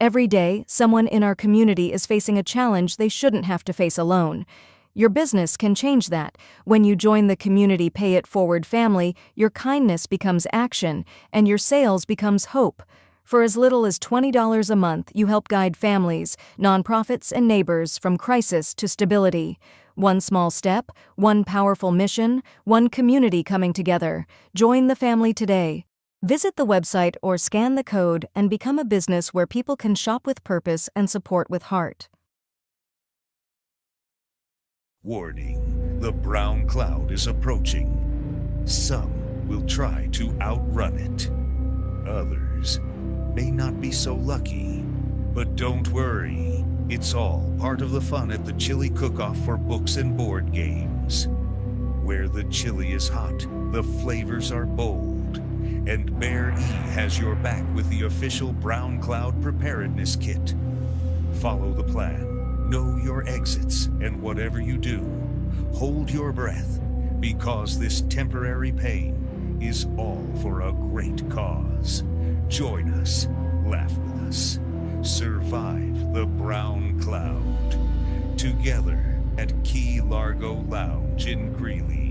Every day, someone in our community is facing a challenge they shouldn't have to face alone. Your business can change that. When you join the Community Pay It Forward family, your kindness becomes action, and your sales becomes hope. For as little as $20 a month, you help guide families, nonprofits, and neighbors from crisis to stability. One small step, one powerful mission, one community coming together. Join the family today. Visit the website or scan the code and become a business where people can shop with purpose and support with heart. Warning, the brown cloud is approaching. Some will try to outrun it. Others may not be so lucky. But don't worry, it's all part of the fun at the Chili Cook-Off for books and board games. Where the chili is hot, the flavors are bold. And Bear E has your back with the official Brown Cloud Preparedness Kit. Follow the plan, know your exits, and whatever you do, hold your breath, because this temporary pain is all for a great cause. Join us, laugh with us, survive the brown cloud, together at Key Largo Lounge in Greeley.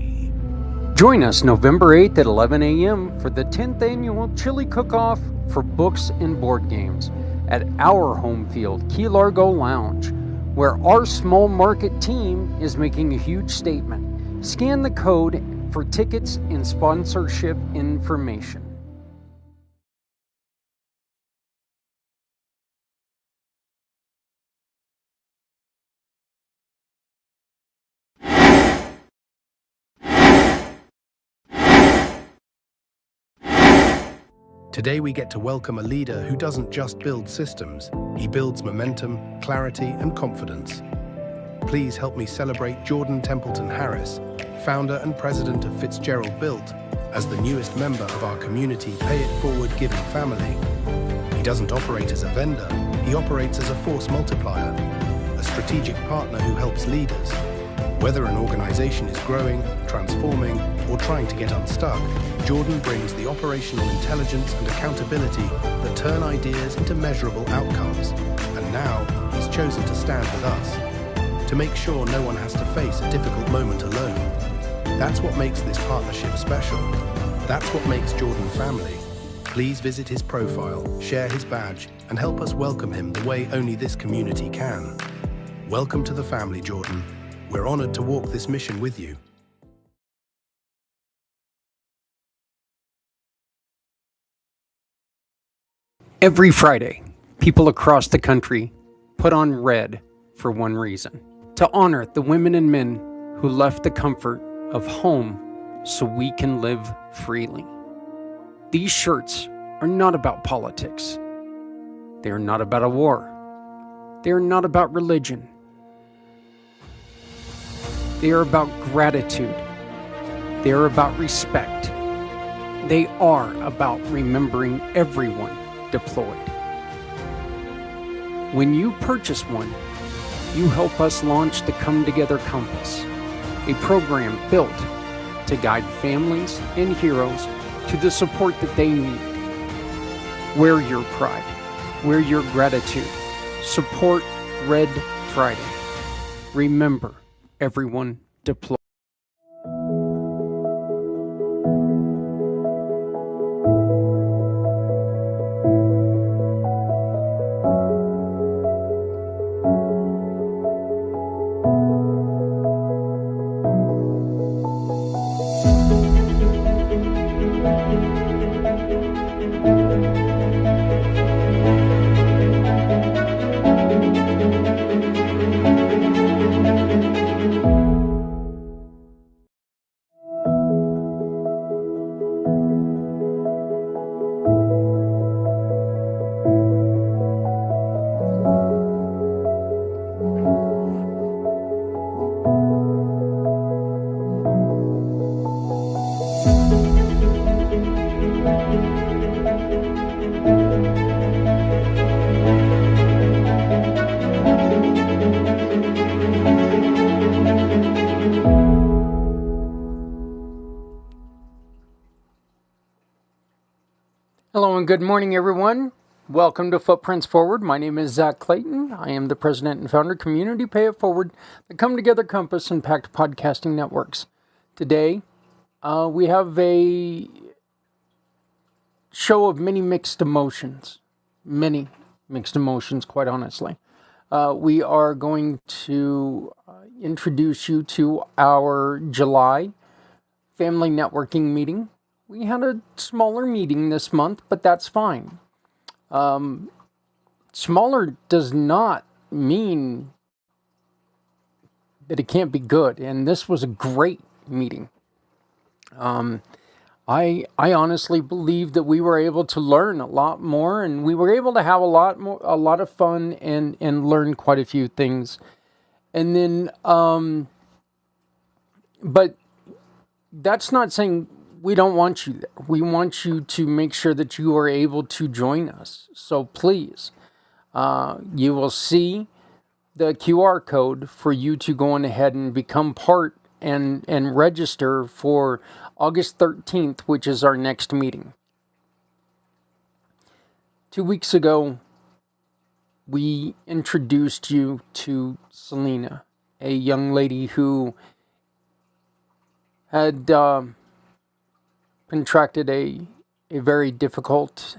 Join us November 8th at 11 a.m. for the 10th annual Chili Cook-Off for books and board games at our home field, Key Largo Lounge, where our small market team is making a huge statement. Scan the code for tickets and sponsorship information. Today we get to welcome a leader who doesn't just build systems, he builds momentum, clarity, and confidence. Please help me celebrate Jordan Templeton Harris, founder and president of Fitzgerald Built, as the newest member of our Community Pay It Forward giving family. He doesn't operate as a vendor, he operates as a force multiplier, a strategic partner who helps leaders. Whether an organization is growing, transforming, or trying to get unstuck, Jordan brings the operational intelligence and accountability that turn ideas into measurable outcomes. And now, he's chosen to stand with us, to make sure no one has to face a difficult moment alone. That's what makes this partnership special. That's what makes Jordan family. Please visit his profile, share his badge, and help us welcome him the way only this community can. Welcome to the family, Jordan. We're honored to walk this mission with you. Every Friday, people across the country put on red for one reason: to honor the women and men who left the comfort of home so we can live freely. These shirts are not about politics. They are not about a war. They are not about religion. They are about gratitude. They are about respect. They are about remembering everyone deployed. When you purchase one, you help us launch the Come Together Compass, a program built to guide families and heroes to the support that they need. Wear your pride. Wear your gratitude. Support Red Friday. Remember, everyone deployed. Hello and good morning, everyone. Welcome to Footprints Forward. My name is Zach Clayton. I am the president and founder of Community Pay It Forward, the Come Together Compass Impact Podcasting Networks. Today, we have a show of many mixed emotions. Many mixed emotions, quite honestly. We are going to introduce you to our July family networking meeting. We had a smaller meeting this month, but that's fine. Smaller does not mean that it can't be good, and this was a great meeting. I honestly believe that we were able to learn a lot more, and we were able to have a lot of fun and learn quite a few things. And then, but that's not saying we don't want you there. We want you to make sure that you are able to join us. So please, you will see the QR code for you to go on ahead and become part and register for August 13th, which is our next meeting. 2 weeks ago, we introduced you to Selena, a young lady who had contracted a very difficult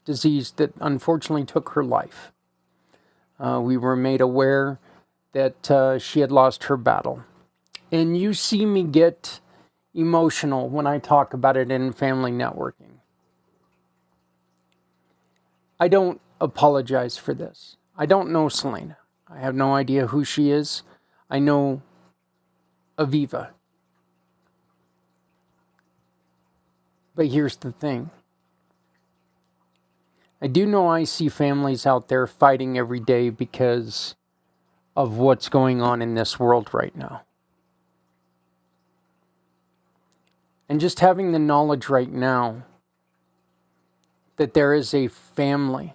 disease that unfortunately took her life. We were made aware that she had lost her battle. And you see me get emotional when I talk about it in family networking. I don't apologize for this. I don't know Selena. I have no idea who she is. I know Aviva. But here's the thing. I do know I see families out there fighting every day because of what's going on in this world right now. And just having the knowledge right now that there is a family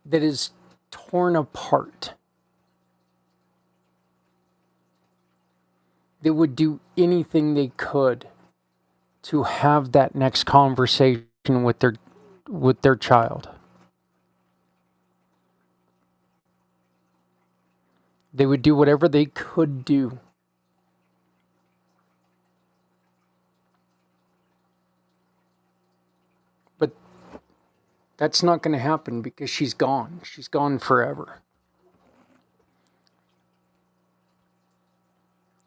that is torn apart, that would do anything they could to have that next conversation with their child. They would do whatever they could do but that's not going to happen because she's gone. She's gone forever.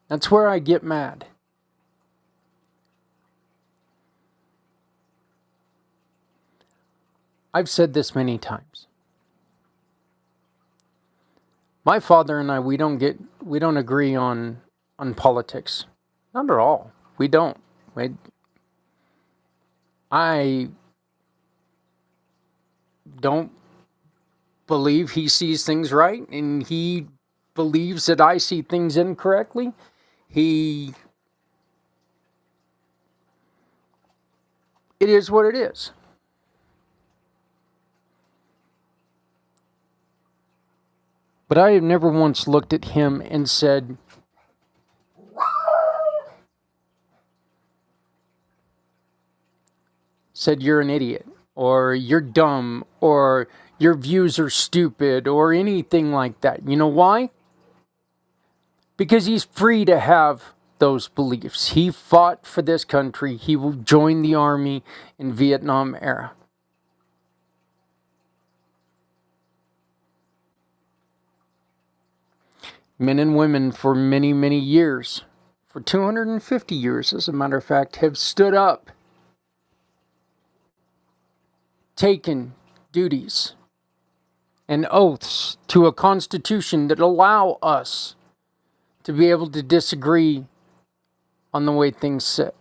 That's where I get mad. I've said this many times. My father and I, we don't agree on politics. Not at all. We don't. I don't believe he sees things right, and he believes that I see things incorrectly. It is what it is. But I have never once looked at him and said, you're an idiot, or you're dumb, or your views are stupid, or anything like that. You know why? Because he's free to have those beliefs. He fought for this country. He joined the army in Vietnam era. Men and women for many, many years, for 250 years, as a matter of fact, have stood up, taken duties and oaths to a constitution that allow us to be able to disagree on the way things sit.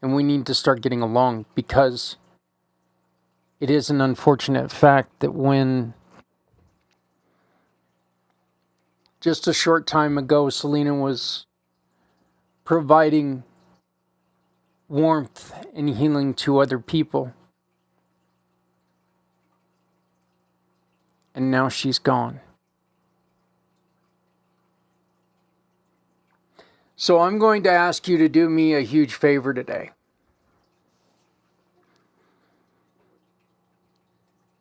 And we need to start getting along, because it is an unfortunate fact that when just a short time ago Selena was providing warmth and healing to other people, and now she's gone. So I'm going to ask you to do me a huge favor today.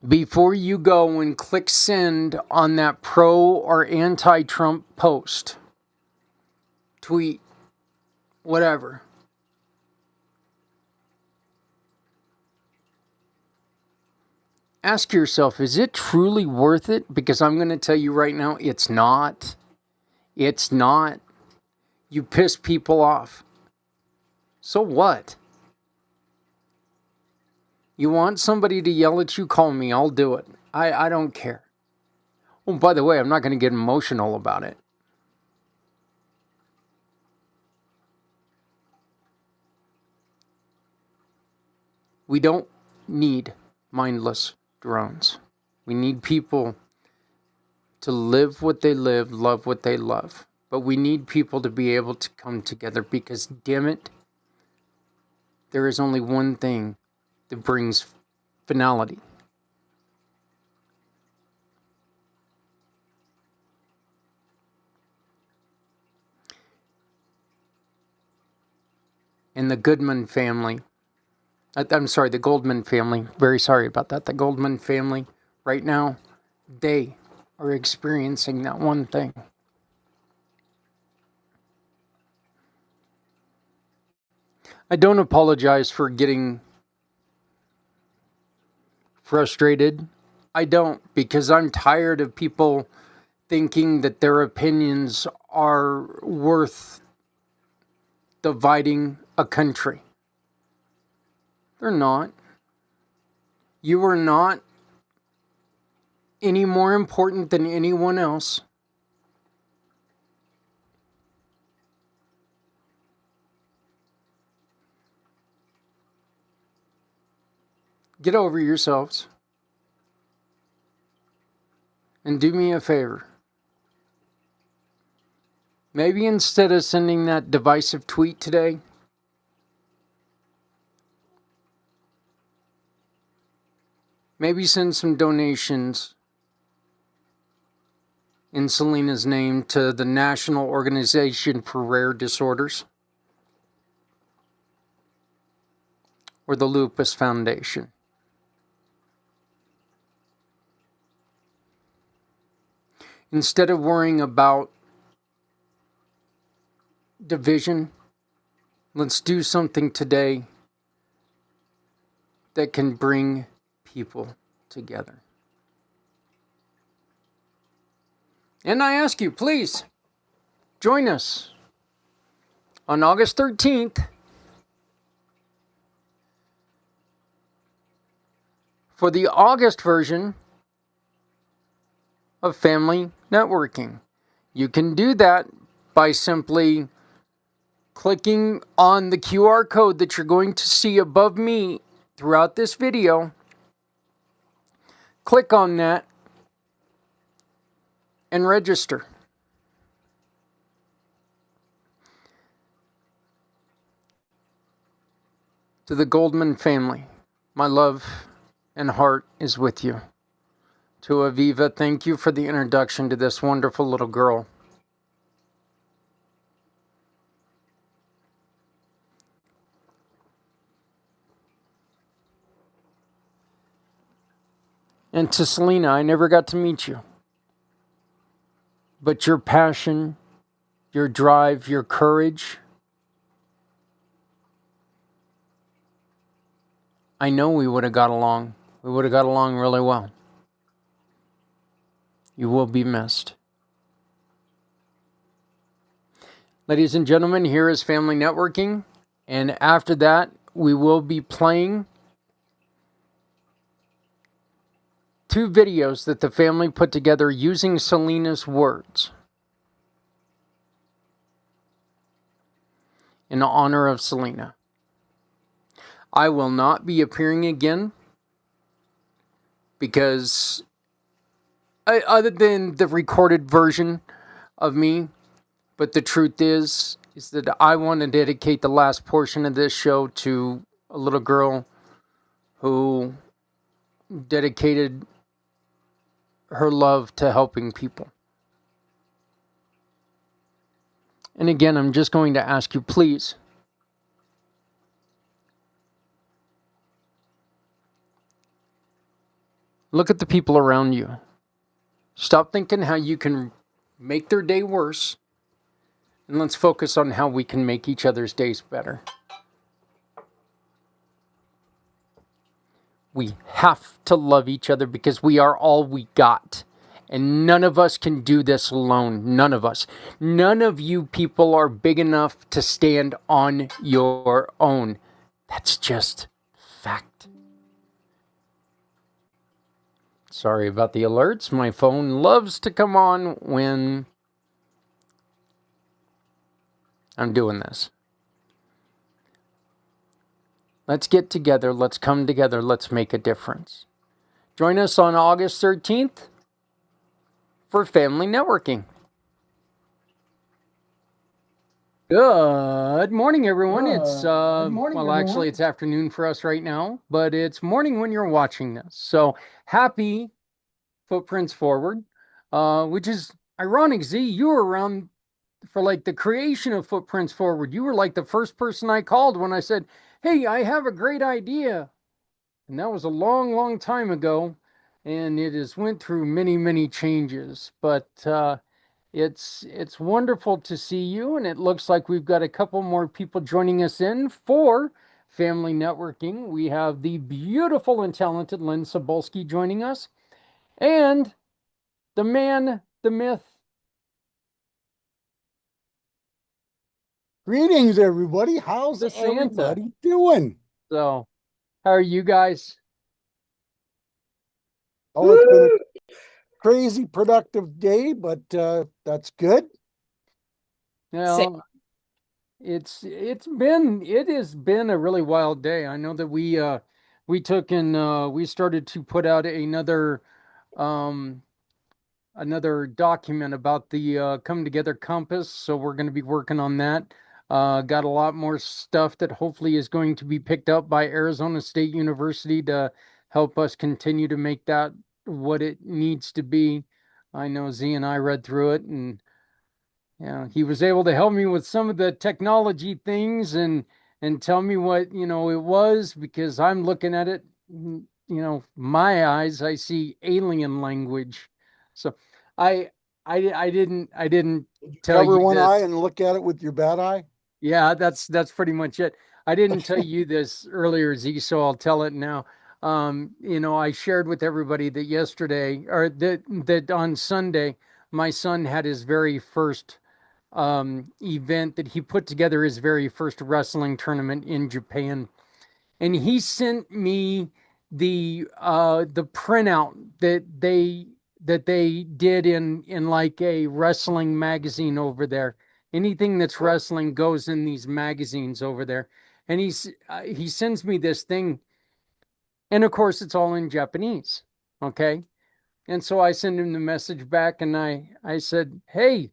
Before you go and click send on that pro or anti-Trump post, tweet, whatever, ask yourself, is it truly worth it? Because I'm going to tell you right now, it's not. It's not. You piss people off. So what? You want somebody to yell at you? Call me. I'll do it. I don't care. Oh, by the way, I'm not going to get emotional about it. We don't need mindless drones. We need people to live what they live, love what they love. But we need people to be able to come together because, damn it, there is only one thing that brings finality. And the Goodman family, the Goldman family, very sorry about that. The Goldman family, right now, they are experiencing that one thing. I don't apologize for getting frustrated. I don't, because I'm tired of people thinking that their opinions are worth dividing a country. They're not. You are not any more important than anyone else. Get over yourselves. And do me a favor. Maybe instead of sending that divisive tweet today, maybe send some donations in Selena's name to the National Organization for Rare Disorders or the Lupus Foundation. Instead of worrying about division, let's do something today that can bring people together. And I ask you, please, join us on August 13th for the August version of Family Networking. You can do that by simply clicking on the QR code that you're going to see above me throughout this video. Click on that and register. To the Goldman family, my love and heart is with you. To Aviva, thank you for the introduction to this wonderful little girl. And to Selena, I never got to meet you. But your passion, your drive, your courage, I know we would have got along. We would have got along really well. You will be missed. Ladies and gentlemen, here is Family Networking. And after that, we will be playing 2 videos that the family put together using Selena's words in honor of Selena. I will not be appearing again because other than the recorded version of me, but the truth is that I want to dedicate the last portion of this show to a little girl who dedicated her love to helping people. And again, I'm just going to ask you, please, look at the people around you. Stop thinking how you can make their day worse, and let's focus on how we can make each other's days better. We have to love each other because we are all we got. And none of us can do this alone. None of us. None of you people are big enough to stand on your own. That's just fact. Sorry about the alerts. My phone loves to come on when I'm doing this. Let's get together. Let's come together. Let's make a difference. Join us on August 13th for family networking. Good morning, everyone. It's actually, it's afternoon for us right now, but it's morning when you're watching this. So happy Footprints Forward, which is ironic. Z, you were around for like the creation of Footprints Forward. You were like the first person I called when I said, "Hey, I have a great idea," and that was a long, long time ago, and it has went through many, many changes, but. It's wonderful to see you, and it looks like we've got a couple more people joining us in for family networking. We have the beautiful and talented Lynn Sobolski joining us, and the man, the myth. Greetings, everybody. How's The Santa. everybody doing? So, how are you guys? Oh, it's been a crazy productive day, but that's good. Well, it has been a really wild day. I know that we took and we started to put out another document about the Come Together Compass. So we're going to be working on that. Got a lot more stuff that hopefully is going to be picked up by Arizona State University to help us continue to make that what it needs to be. I know Z and I read through it, and he was able to help me with some of the technology things and tell me what it was, because I'm looking at it, my eyes, I see alien language. So I I didn't tell Cover you one eye this. and look at it with your bad eye. Yeah, that's pretty much it. I didn't tell you this earlier, Z, so I'll tell it now. I shared with everybody that yesterday, or that on Sunday, my son had his very first event, that he put together his very first wrestling tournament in Japan, and he sent me the printout that they did in like a wrestling magazine over there. Anything that's wrestling goes in these magazines over there, and he sends me this thing, and of course it's all in Japanese. Okay, and so I send him the message back, and I said, "Hey,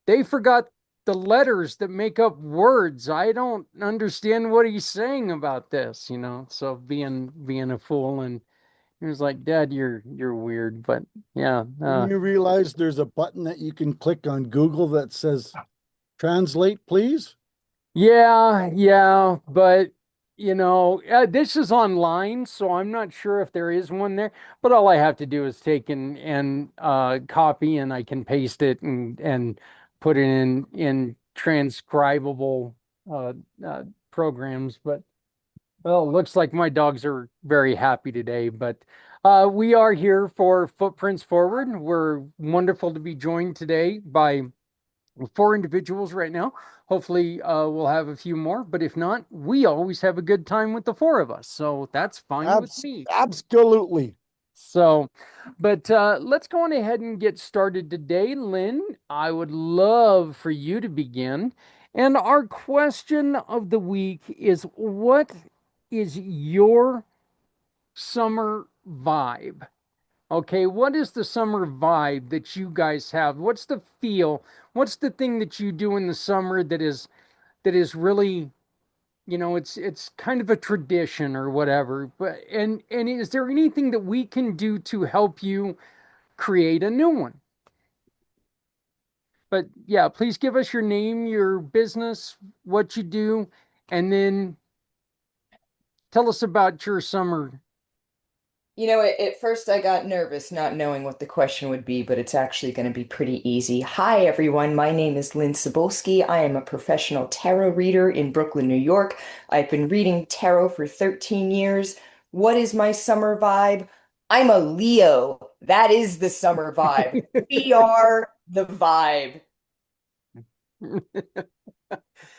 they forgot the letters that make up words. I don't understand what he's saying about this." So being a fool, and he was like, "Dad, you're weird." But yeah, Didn't you realize there's a button that you can click on Google that says translate, please? yeah, but this is online, so I'm not sure if there is one there. But all I have to do is take and copy, and I can paste it and put it in transcribable uh, uh, programs. But well, it looks like my dogs are very happy today. But we are here for Footprints Forward. We're wonderful to be joined today by four individuals right now. Hopefully, we'll have a few more, but if not, we always have a good time with the four of us. So that's fine with me. Absolutely. So, but let's go on ahead and get started today. Lynn, I would love for you to begin. And our question of the week is, what is your summer vibe? Okay, what is the summer vibe that you guys have? What's the feel? What's the thing that you do in the summer that is really, it's kind of a tradition or whatever. But and is there anything that we can do to help you create a new one? But yeah, please give us your name, your business, what you do, and then tell us about your summer. At first I got nervous not knowing what the question would be, but it's actually going to be pretty easy. Hi, everyone. My name is Lynn Cebulski. I am a professional tarot reader in Brooklyn, New York. I've been reading tarot for 13 years. What is my summer vibe? I'm a Leo. That is the summer vibe. We are the vibe.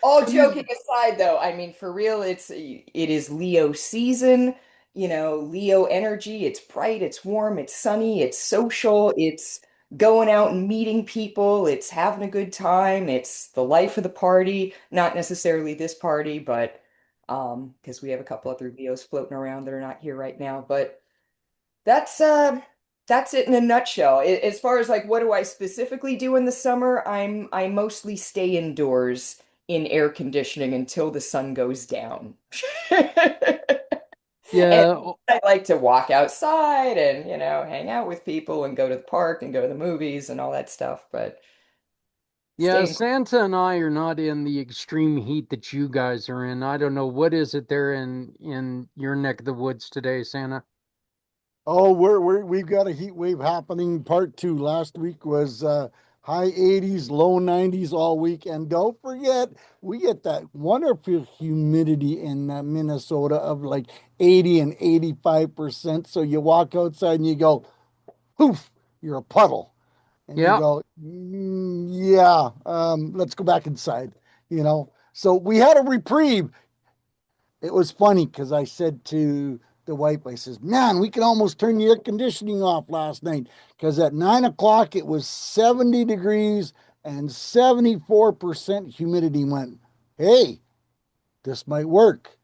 All Please, joking aside, though, I mean, for real, it is Leo season, Leo energy. It's bright, it's warm, it's sunny, it's social, it's going out and meeting people, it's having a good time, it's the life of the party. Not necessarily this party, but because we have a couple other Leos floating around that are not here right now. But that's uh that's it in a nutshell. As far as like what do I specifically do in the summer, I mostly stay indoors in air conditioning until the sun goes down. And yeah, I like to walk outside and, hang out with people and go to the park and go to the movies and all that stuff, but yeah, staying. Santa and I are not in the extreme heat that you guys are in. I don't know what is it there in your neck of the woods today, Santa? Oh, we've got a heat wave happening. Part two last week was high 80s, low 90s all week. And don't forget, we get that wonderful humidity in Minnesota of like 80 and 85%. So you walk outside and you go, poof, you're a puddle. And you Yeah, go, yeah, let's go back inside, So we had a reprieve. It was funny because I said to the wife, I says, man, we can almost turn the air conditioning off last night because at 9 o'clock it was 70 degrees and 74% humidity. Went, hey, this might work.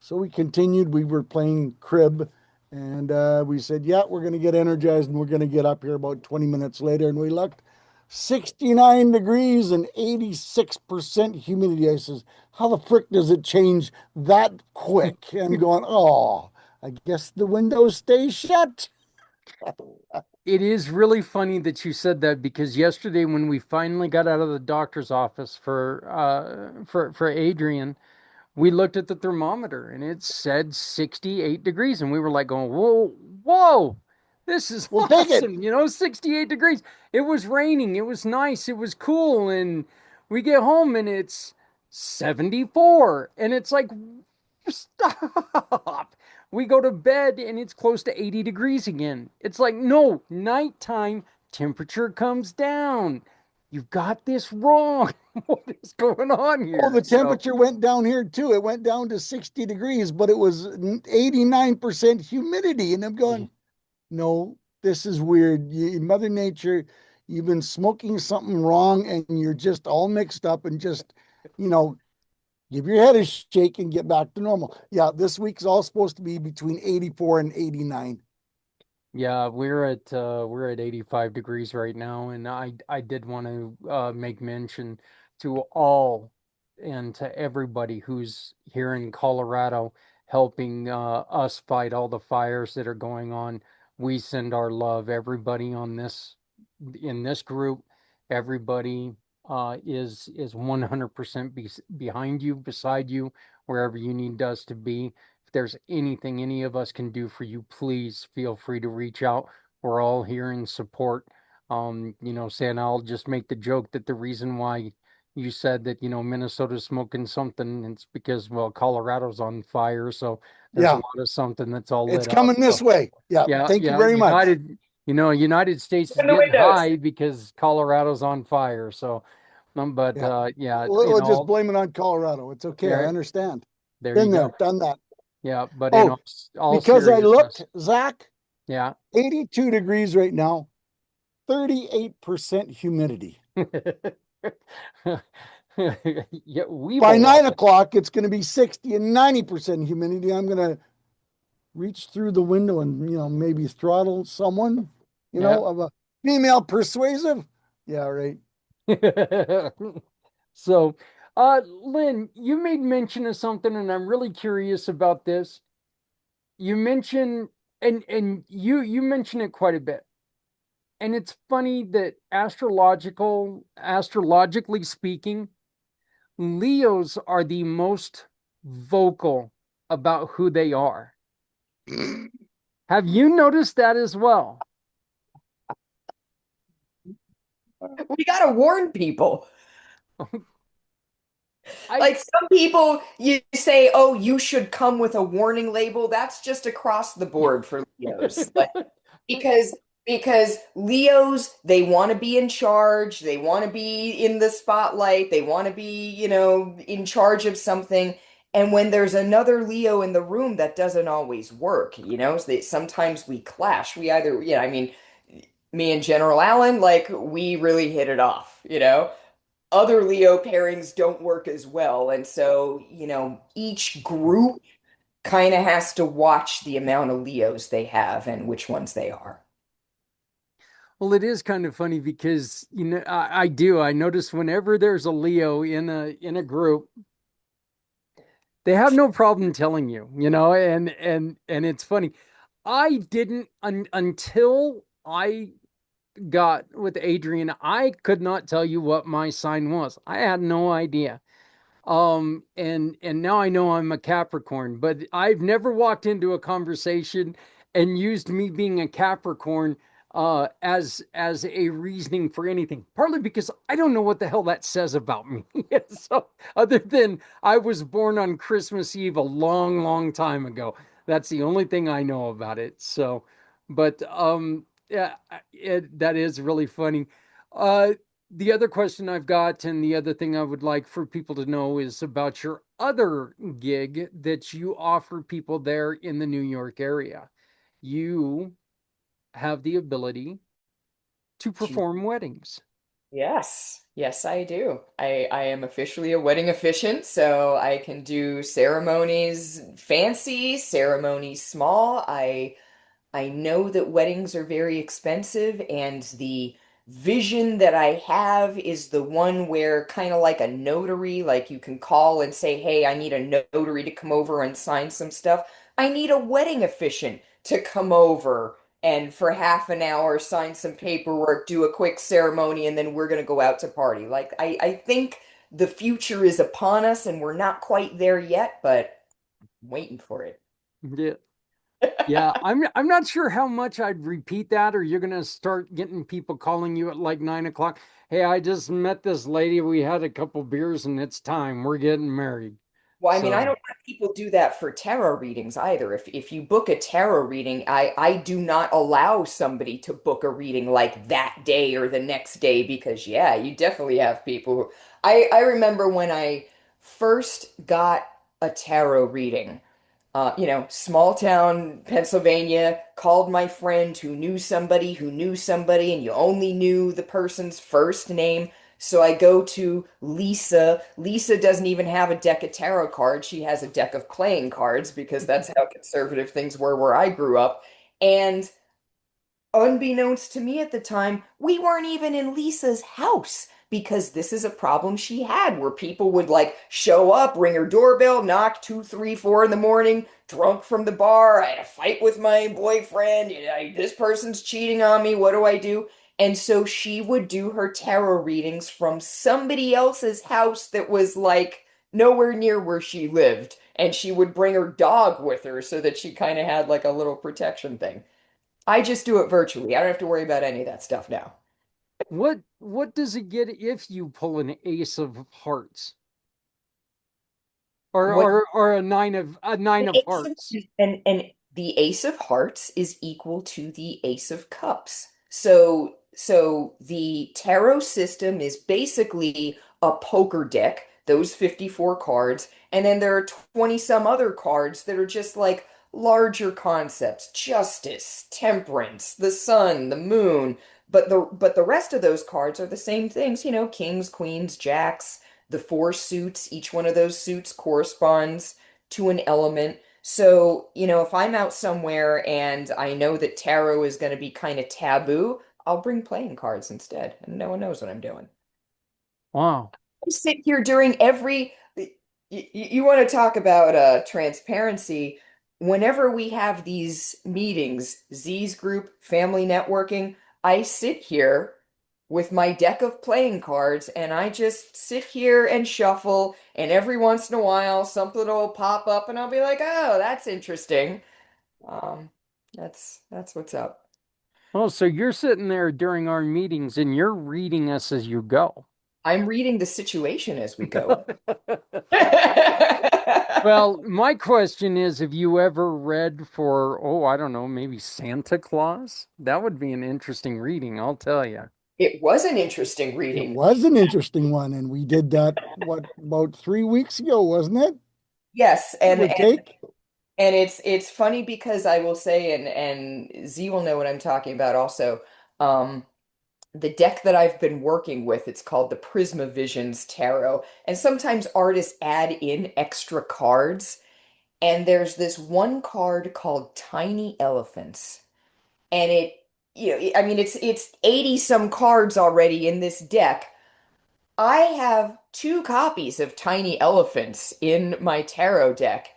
So we continued. We were playing crib and we said, yeah, we're going to get energized and we're going to get up here about 20 minutes later. And we looked 69 degrees and 86% humidity. I says, how the frick does it change that quick? And going, oh, I guess the windows stay shut. it is really funny that you said that because yesterday when we finally got out of the doctor's office for Adrian, we looked at the thermometer and it said 68 degrees. And we were like going, whoa, whoa, this is We'll take it. awesome. 68 degrees. It was raining. It was nice. It was cool. And we get home and it's 74. And it's like, stop. We go to bed and it's close to 80 degrees again. It's like, no, nighttime temperature comes down. You've got this wrong. What is going on Oh, here? the temperature went down here too. It went down to 60 degrees, but it was 89% humidity. And I'm going, no, this is weird. Mother Nature, you've been smoking something wrong and you're just all mixed up and just, you know, give your head a shake and get back to normal. Yeah, this week's all supposed to be between 84 and 89. Yeah, we're at 85 degrees right now, and I did want to make mention to all and to everybody who's here in Colorado helping us fight all the fires that are going on. We send our love. Everybody on this in this group, everybody is 100% behind you, beside you, wherever you need us to be. If there's anything any of us can do for you, please feel free to reach out. We're all here in support. Santa, I'll just make the joke that the reason why you said that, Minnesota's smoking something, it's because, well, Colorado's on fire. So there's a Yeah, lot of something that's all it's lit up. coming this So way. Yeah, yeah, thank you yeah. very much. United States is Open the getting windows. high because Colorado's on fire. So, but Yeah, yeah, we'll just blame it on Colorado. It's okay. I there, understand. there you Been go. there, done that. Yeah, but in Oh, all because I looked, seriousness, Zach, yeah. 82 degrees right now, 38% humidity. Yeah, we've By all 9 o'clock, it's going to be 60 and 90% humidity. I'm going to reach through the window and, maybe throttle someone, yeah. of a female persuasive. Yeah, right. So, Lynn, you made mention of something, and I'm really curious about this. You mentioned, and you mention it quite a bit. And it's funny that astrologically speaking, Leos are the most vocal about who they are. Have you noticed that as well? We got to warn people. I Like some people, you say, oh, you should come with a warning label. That's just across the board for Leos. Like because Leos, they want to be in charge, they want to be in the spotlight, they want to be, in charge of something. And when there's another Leo in the room, that doesn't always work, So sometimes we clash. We either, I mean, me and General Allen, like we really hit it off. Other Leo pairings don't work as well. And so, each group kind of has to watch the amount of Leos they have and which ones they are. Well, it is kind of funny because I notice whenever there's a Leo in a group, they have no problem telling you, and it's funny. I didn't until I got with Adrian, I could not tell you what my sign was. I had no idea. And now I know I'm a Capricorn, but I've never walked into a conversation and used me being a Capricorn as a reasoning for anything. Partly because I don't know what the hell that says about me. So other than I was born on Christmas Eve a long, long time ago. That's the only thing I know about it. So, but yeah, that is really funny. Uh, the other question I've got, and the other thing I would like for people to know is about your other gig that you offer people there in the New York area. You have the ability to perform weddings. Yes, yes, I do. I am officially a wedding officiant, so I can do ceremonies fancy, ceremonies small. I know that weddings are very expensive, and the vision that I have is the one where, kind of like a notary, like you can call and say, hey, I need a notary to come over and sign some stuff. I need a wedding officiant to come over and for half an hour sign some paperwork, do a quick ceremony, and then we're going to go out to party. Like, I think the future is upon us, and we're not quite there yet, but I'm waiting for it. Yeah. Yeah, I'm not sure how much I'd repeat that, or you're gonna start getting people calling you at like 9 o'clock. Hey, I just met this lady. We had a couple beers, and it's time. We're getting married. Well, I mean, I So, don't have people do that for tarot readings either. If you book a tarot reading, I do not allow somebody to book a reading like that day or the next day because yeah, you definitely have people who I remember when I first got a tarot reading, small town Pennsylvania, called my friend who knew somebody, and you only knew the person's first name. So I go to Lisa. Lisa doesn't even have a deck of tarot cards. She has a deck of playing cards because that's how conservative things were where I grew up. And unbeknownst to me at the time, we weren't even in Lisa's house because this is a problem she had where people would like show up, ring her doorbell, knock 2, 3, 4 in the morning, drunk from the bar. I had a fight with my boyfriend. This person's cheating on me. What do I do? And so she would do her tarot readings from somebody else's house that was like nowhere near where she lived. And she would bring her dog with her so that she kind of had like a little protection thing. I just do it virtually. I don't have to worry about any of that stuff now. what does it get if you pull an ace of hearts or What a nine of hearts? and the Ace of Hearts is equal to the Ace of Cups. So the tarot system is basically a poker deck, those 54 cards, and then there are 20 some other cards that are just like larger concepts, justice, temperance, the sun, the moon, but the rest of those cards are the same things, kings, queens, jacks, the four suits, each one of those suits corresponds to an element. So, if I'm out somewhere and I know that tarot is going to be kind of taboo, I'll bring playing cards instead, and no one knows what I'm doing. Wow. I sit here during every, you want to talk about transparency. Whenever we have these meetings, Z's group, family networking, I sit here with my deck of playing cards and I just sit here and shuffle, and every once in a while something will pop up and I'll be like, "Oh, that's interesting." Um, that's what's up. Oh, so you're sitting there during our meetings and you're reading us as you go. I'm reading the situation as we go. Well, my question is, have you ever read for, oh, I don't know, maybe Santa Claus? That would be an interesting reading, I'll tell you. It was an interesting It reading. was an interesting one, and we did that, what, about 3 weeks ago, wasn't it? Yes, Give or take. and it's funny because I will say, and Z will know what I'm talking about also. Um, the deck that I've been working with, it's called the Prisma Visions Tarot. And sometimes artists add in extra cards. And there's this one card called Tiny Elephants. And I mean, it's 80 some cards already in this deck. I have two copies of Tiny Elephants in my tarot deck.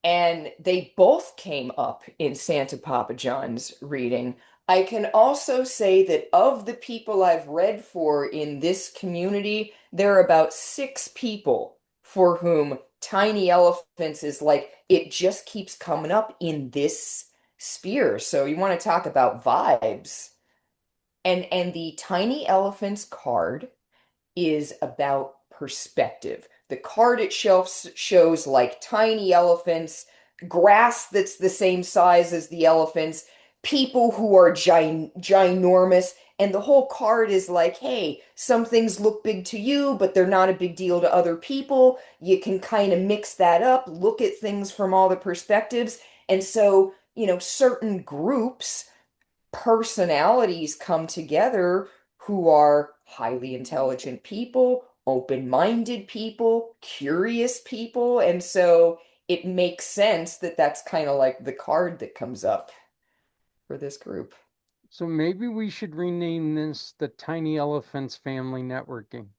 And they both came up in Santa Papa John's reading. I can also say that of the people I've read for in this community, there are about six people for whom Tiny Elephants is like, it just keeps coming up in this sphere. So you want to talk about vibes. And the Tiny Elephants card is about perspective. The card itself shows like tiny elephants, grass that's the same size as the elephants, people who are ginormous, and the whole card is like, hey, some things look big to you, but they're not a big deal to other people. You can kind of mix that up, look at things from all the perspectives. And so, certain groups personalities come together who are highly intelligent people, open-minded people, curious people, and so it makes sense that that's kind of like the card that comes up for this group. So maybe we should rename this the Tiny Elephants Family Networking.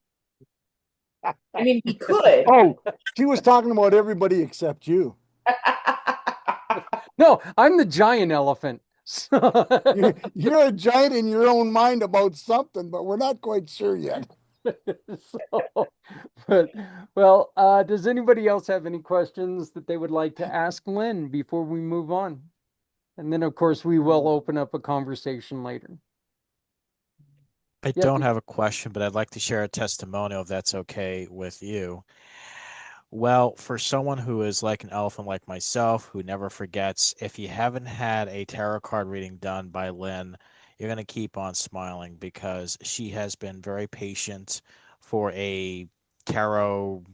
I mean, we could. Oh, she was talking about everybody except you. No, I'm the giant elephant. You're a giant in your own mind about something, but we're not quite sure yet. So, but well, does anybody else have any questions that they would like to ask Lynn before we move on? And then, of course, we will open up a conversation later. I Yeah, don't have a question, but I'd like to share a testimonial if that's okay with you. Well, for someone who is like an elephant like myself, who never forgets, if you haven't had a tarot card reading done by Lynn, you're going to keep on smiling because she has been very patient for a tarot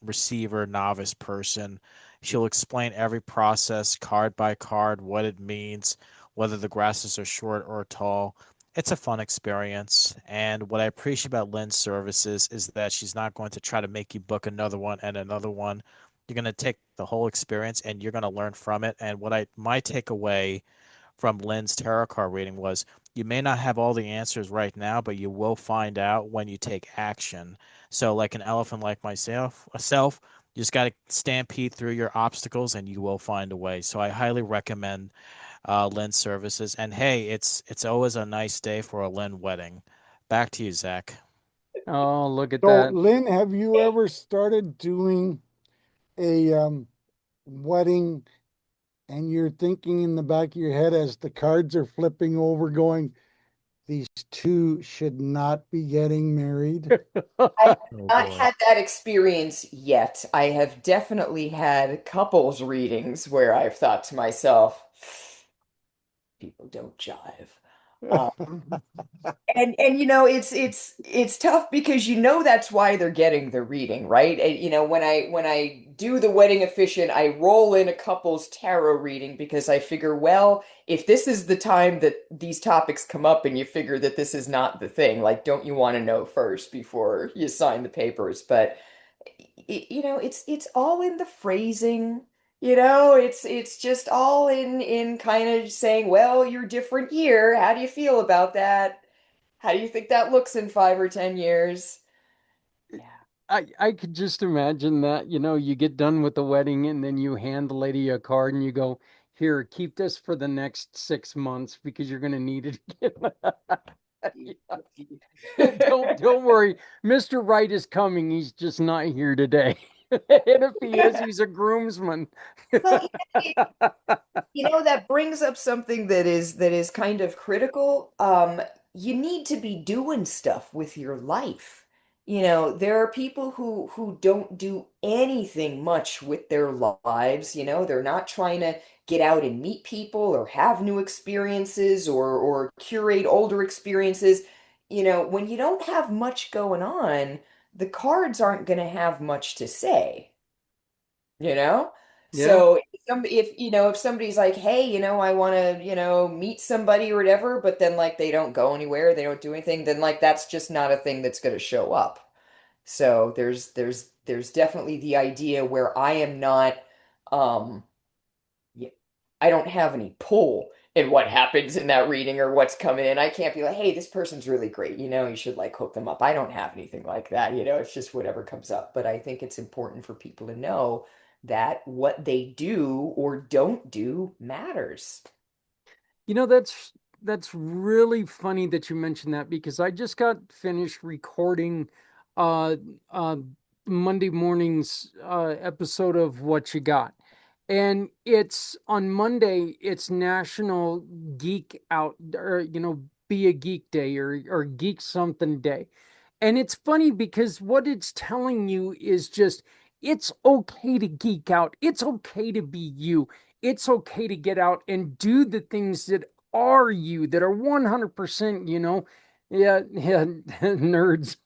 receiver, novice person. She'll explain every process card by card, what it means, whether the grasses are short or tall. It's a fun experience. And what I appreciate about Lynn's services is that she's not going to try to make you book another one and another one. You're going to take the whole experience and you're going to learn from it. And my takeaway from Lynn's tarot card reading was you may not have all the answers right now, but you will find out when you take action. So, like an elephant like myself, you just got to stampede through your obstacles and you will find a way. So, I highly recommend Lynn's services. And hey, it's always a nice day for a Lynn wedding. Back to you, Zach. oh, look at So, that. Lynn, have you ever started doing a wedding and you're thinking in the back of your head as the cards are flipping over, going, these two should not be getting married? I have Oh not boy. had that experience yet. I have definitely had couples readings where I've thought to myself, people don't jive. Uh, and it's tough because that's why they're getting the reading, right? And, when I do the wedding officiant, I roll in a couple's tarot reading because I figure, well, if this is the time that these topics come up and you figure that this is not the thing, like, don't you want to know first before you sign the papers? But it's all in the phrasing. It's just all in kind of saying, well, you're different here. How do you feel about that? How do you think that looks in 5 or 10 years? Yeah. I could just imagine that, you get done with the wedding and then you hand the lady a card and you go, Here, keep this for the next 6 months because you're going to need it again. Don't worry. Mr. Right is coming. He's just not here today. And if he is, he's a groomsman. Well, that brings up something that is kind of critical. You need to be doing stuff with your life. There are people who don't do anything much with their lives. They're not trying to get out and meet people or have new experiences or curate older experiences. When you don't have much going on, the cards aren't going to have much to say you know Yeah. so if somebody's like, hey, I want to meet somebody or whatever, but then like they don't go anywhere, they don't do anything, then like that's just not a thing that's going to show up. So there's definitely the idea where I am not um yeah, I don't have any pull in what happens in that reading or what's coming in. I can't be like, hey, this person's really great. You should like hook them up. I don't have anything like that. It's just whatever comes up. But I think it's important for people to know that what they do or don't do matters. That's really funny that you mentioned that because I just got finished recording uh uh Monday morning's episode of What You Got. And it's on Monday, it's National Geek Out or be a geek day or geek something day. And it's funny because what it's telling you is just it's okay to geek out. It's okay to be you. It's okay to get out and do the things that are you, that are 100%, Yeah, yeah, nerds.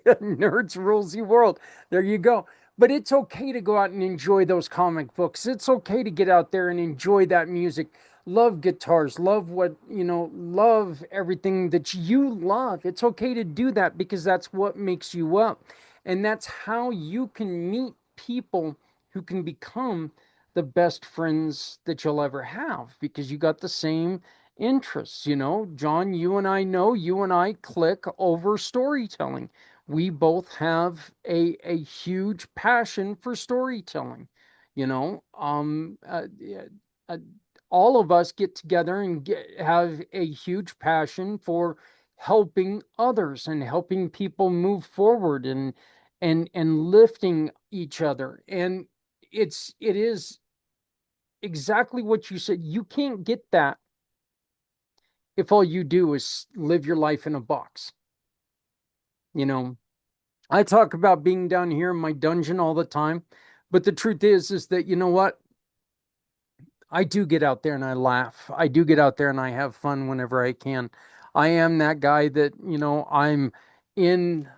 Nerds rules the world. There you go. But it's okay to go out and enjoy those comic books. It's okay to get out there and enjoy that music. Love guitars, love love everything that you love. It's okay to do that because that's what makes you up. And that's how you can meet people who can become the best friends that you'll ever have because you got the same interests. John, you and I know you and I click over storytelling. We both have a huge passion for storytelling. You know, um, uh, yeah, uh, all of us get together and have a huge passion for helping others and helping people move forward and lifting each other. And it is exactly what you said. You can't get that if all you do is live your life in a box. You know, I talk about being down here in my dungeon all the time, but the truth is that you know what? I do get out there and I laugh. I do get out there and I have fun whenever I can. I am that guy that, in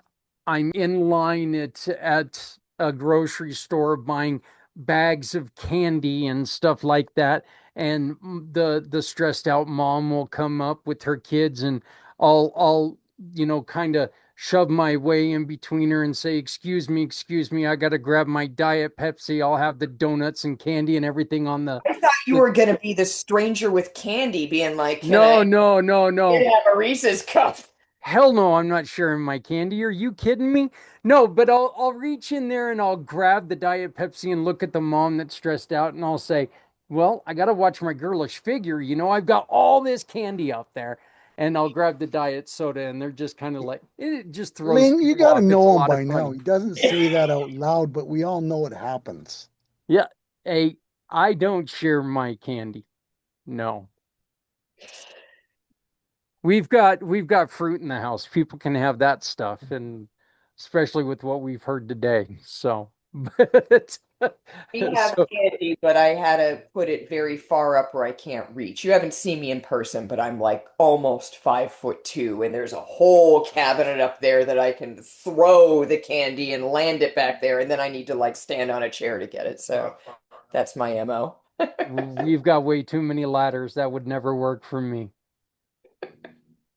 in line at a grocery store buying bags of candy and stuff like that. And the stressed out mom will come up with her kids and I'll kind of shove my way in between her and say, excuse me, I got to grab my Diet Pepsi. I'll have the donuts and candy and everything on I thought you the were going to be the stranger with candy being like, can no, I no, no, get no. have a Reese's cup? Hell no, I'm not sharing my candy. Are you kidding me? No, but I'll reach in there and I'll grab the Diet Pepsi and look at the mom that's stressed out and I'll say, "Well, I got to watch my girlish figure. I've got all this candy out there." And I'll grab the diet soda and they're just kind of like it just I throws mean, you people got to off. It's a know him lot of by now. fun. He doesn't say that out loud, but we all know it happens. Yeah. Hey, I don't share my candy. No. We've got fruit in the house. People can have that stuff, and especially with what we've heard today. So, but We have so candy, but I had to put it very far up where I can't reach. You haven't seen me in person, but I'm like almost 5'2", and there's a whole cabinet up there that I can throw the candy and land it back there, and then I need to like stand on a chair to get it. So that's my MO. we've got way too many ladders. That would never work for me.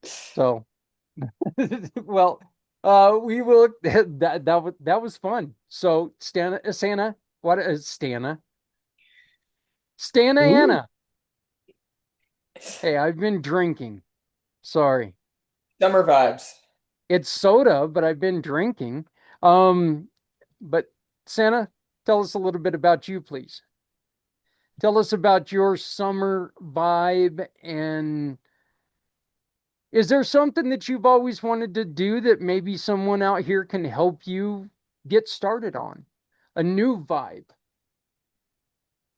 So, well, we will. That was fun. So, Stana, what is Stana Ooh, Anna? Hey, I've been drinking. Sorry. Summer vibes. It's soda, but I've been drinking. Um, but Santa, tell us a little bit about you, please. Tell us about your summer vibe. And is there something that you've always wanted to do that maybe someone out here can help you get started on? A new vibe?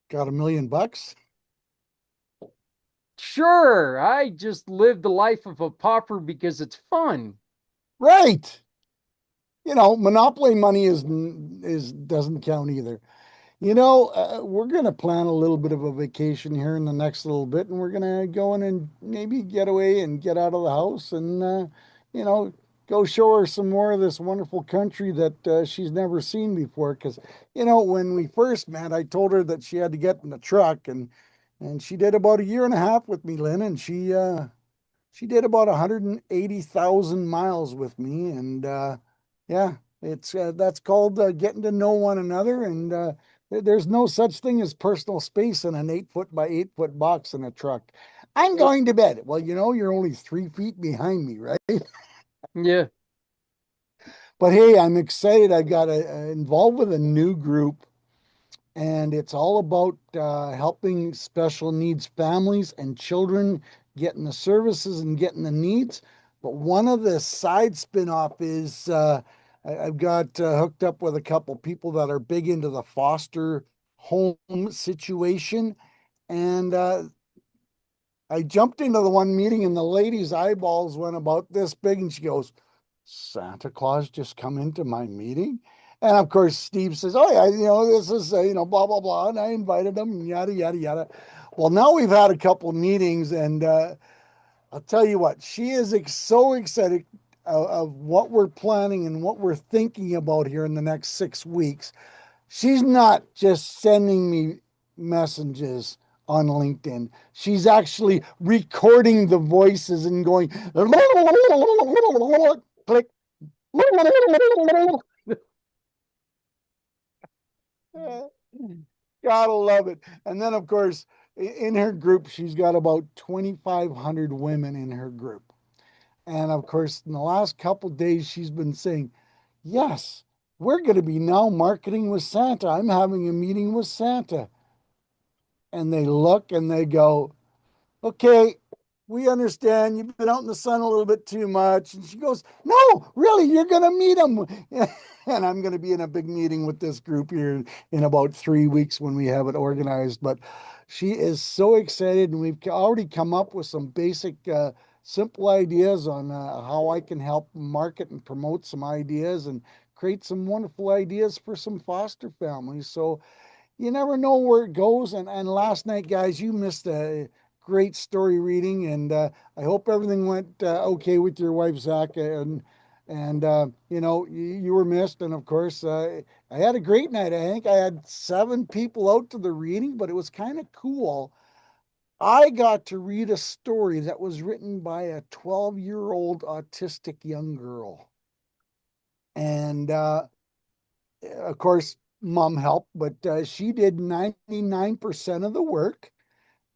Got $1 million? Sure, I just live the life of a pauper because it's fun. Right. Monopoly money is doesn't count either. We're going to plan a little bit of a vacation here in the next little bit, and we're going to go in and maybe get away and get out of the house and, you know, go show her some more of this wonderful country that she's never seen before. Because, when we first met, I told her that she had to get in the truck, and she did about a year and a half with me, Lynn, and she did about 180,000 miles with me, and yeah, it's that's called getting to know one another. And there's no such thing as personal space in an 8 foot by 8 foot box in a truck. I'm going to bed. Well, you're only 3 feet behind me, right? Yeah. But hey, I'm excited. I got involved with a new group, and it's all about helping special needs families and children getting the services and getting the needs. But one of the side spin-off is I've got hooked up with a couple people that are big into the foster home situation, and I jumped into the one meeting, and the lady's eyeballs went about this big, and she goes, Santa Claus just come into my meeting? And of course, Steve says, oh, yeah, this is, blah, blah, blah. And I invited him, and yada, yada, yada. Well, now we've had a couple meetings, and I'll tell you what, she is so excited of what we're planning and what we're thinking about here in the next 6 weeks. She's not just sending me messages on LinkedIn. She's actually recording the voices and going click. Gotta love it. And then, of course, in her group, she's got about 2,500 women in her group. And of course, in the last couple days, she's been saying, yes, we're going to be now marketing with Santa. I'm having a meeting with Santa. And they look and they go, okay, we understand you've been out in the sun a little bit too much. And she goes, no, really, you're going to meet him. And I'm going to be in a big meeting with this group here in about 3 weeks when we have it organized. But she is so excited, and we've already come up with some basic, simple ideas on how I can help market and promote some ideas and create some wonderful ideas for some foster families. So you never know where it goes. And last night, guys, you missed a great story reading, and I hope everything went okay with your wife, Zach. And you were missed, and of course, I had a great night. I think I had 7 people out to the reading, but it was kind of cool. I got to read a story that was written by a 12-year-old autistic young girl, and of course, mom helped, but she did 99% of the work.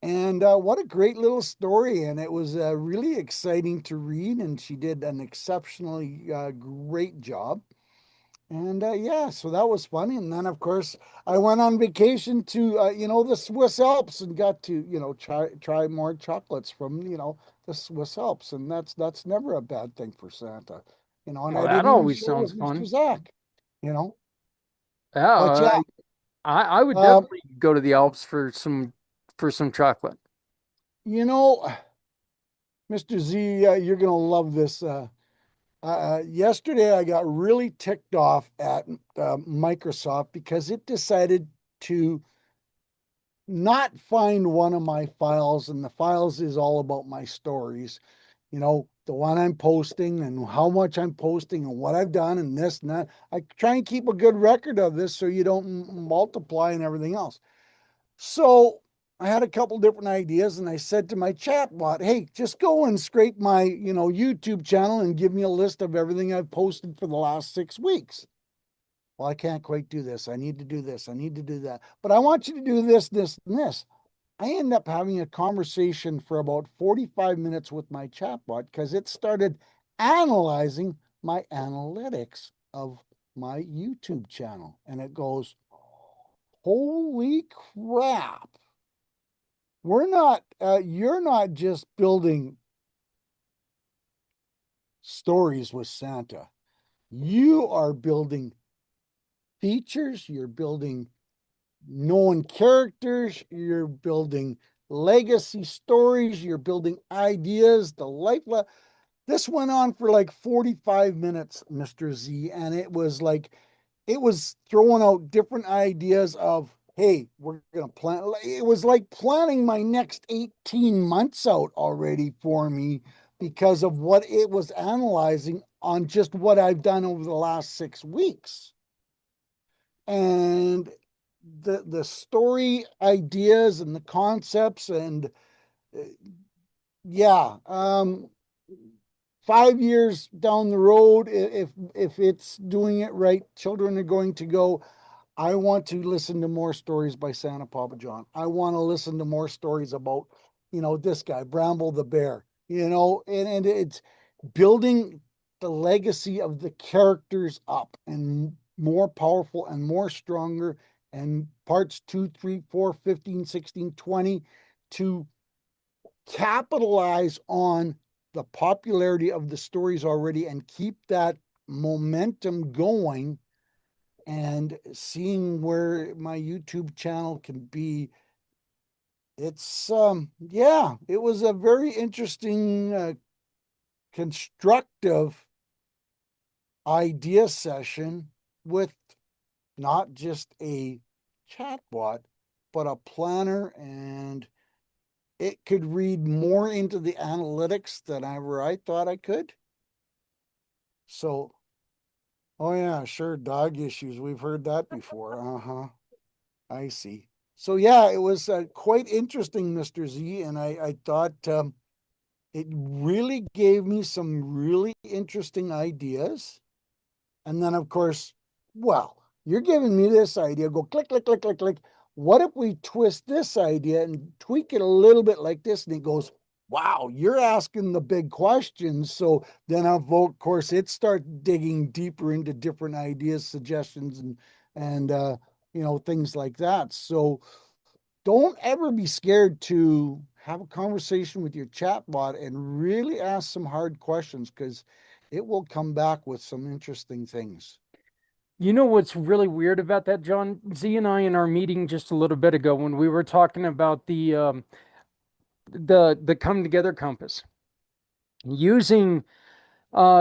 And what a great little story. And it was really exciting to read. And she did an exceptionally great job. And yeah, so that was funny. And then, of course, I went on vacation to, the Swiss Alps and got to, try more chocolates from, the Swiss Alps. And that's never a bad thing for Santa, and Well, I that didn't even always share sounds with Mr. fun. Zach, you know. Yeah, But yeah, I would uh, definitely go to the Alps for some chocolate. you know, Mr. Z, you're gonna love this. Yesterday, I got really ticked off at Microsoft because it decided to not find one of my files, and the files is all about my stories. The one I'm posting and how much I'm posting and what I've done and this and that. I try and keep a good record of this so you don't multiply and everything else. So I had a couple different ideas, and I said to my chatbot, hey, just go and scrape my, YouTube channel and give me a list of everything I've posted for the last 6 weeks. Well, I can't quite do this. I need to do this. I need to do that. But I want you to do this, this, and this. I end up having a conversation for about 45 minutes with my chatbot because it started analyzing my analytics of my YouTube channel. And it goes, holy crap. you're not just building stories with Santa. You are building features, you're building known characters, you're building legacy stories, you're building ideas, the life. This went on for like 45 minutes, Mr. Z, and it was throwing out different ideas of, hey, we're going to plan. It was like planning my next 18 months out already for me because of what it was analyzing on just what I've done over the last 6 weeks. And the story ideas and the concepts and uh, yeah, 5 years down the road, if it's doing it right, children are going to go, I want to listen to more stories by Santa Papa John. I want to listen to more stories about, this guy, Bramble the Bear, and it's building the legacy of the characters up and more powerful and more stronger, and parts 2, 3, 4, 15, 16, 20 to capitalize on the popularity of the stories already and keep that momentum going and seeing where my YouTube channel can be. It's yeah, it was a very interesting constructive idea session with not just a chatbot but a planner, and it could read more into the analytics than ever I thought I could. So, oh yeah, sure, dog issues. We've heard that before. Uh-huh. I see. So yeah, it was quite interesting, Mr. Z, and I thought it really gave me some really interesting ideas. And then, of course, well, you're giving me this idea. Go click, click, click, click, click. What if we twist this idea and tweak it a little bit like this? And it goes, wow, you're asking the big questions. So then, of course, it starts digging deeper into different ideas, suggestions, and things like that. So don't ever be scared to have a conversation with your chatbot and really ask some hard questions, because it will come back with some interesting things. You know what's really weird about that, John? Z and I in our meeting just a little bit ago when we were talking about the come together compass using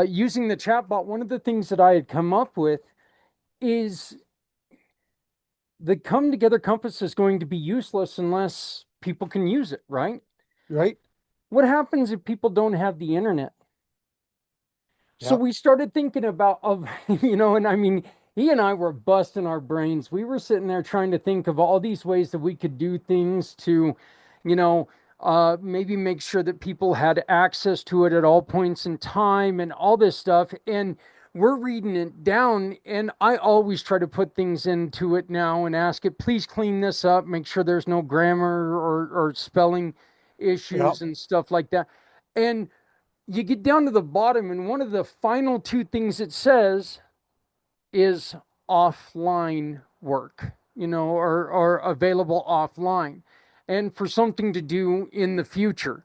using the chatbot. One of the things that I had come up with is the come together compass is going to be useless unless people can use it, right? Right? What happens if people don't have the internet? So Yep. we started thinking about and I mean, he and I were busting our brains. We were sitting there trying to think of all these ways that we could do things to, you know, maybe make sure that people had access to it at all points in time and all this stuff. And we're reading it down, and I always try to put things into it now and ask it, please clean this up, make sure there's no grammar or spelling Yep. issues and stuff like that. And you get down to the bottom, and one of the final two things it says is offline work, or available offline, and for something to do in the future.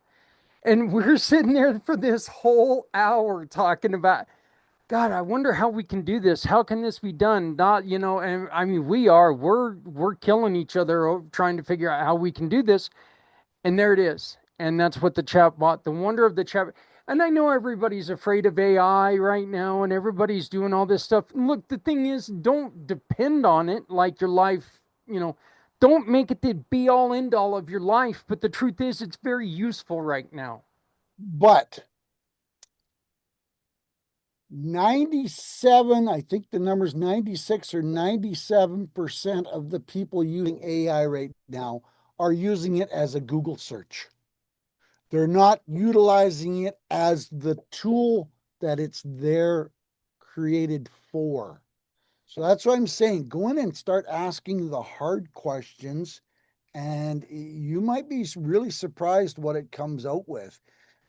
And we're sitting there for this whole hour talking about, God, I wonder how we can do this. How can this be done? Not, and I mean, we're killing each other trying to figure out how we can do this. And there it is. And that's what the chatbot, the wonder of the chat. And I know everybody's afraid of AI right now and everybody's doing all this stuff. Look, the thing is, don't depend on it like your life, don't make it the be all end all of your life. But the truth is, it's very useful right now. But 97, I think the number's 96 or 97% of the people using AI right now are using it as a Google search. They're not utilizing it as the tool that it's there created for. So that's what I'm saying. Go in and start asking the hard questions, and you might be really surprised what it comes out with,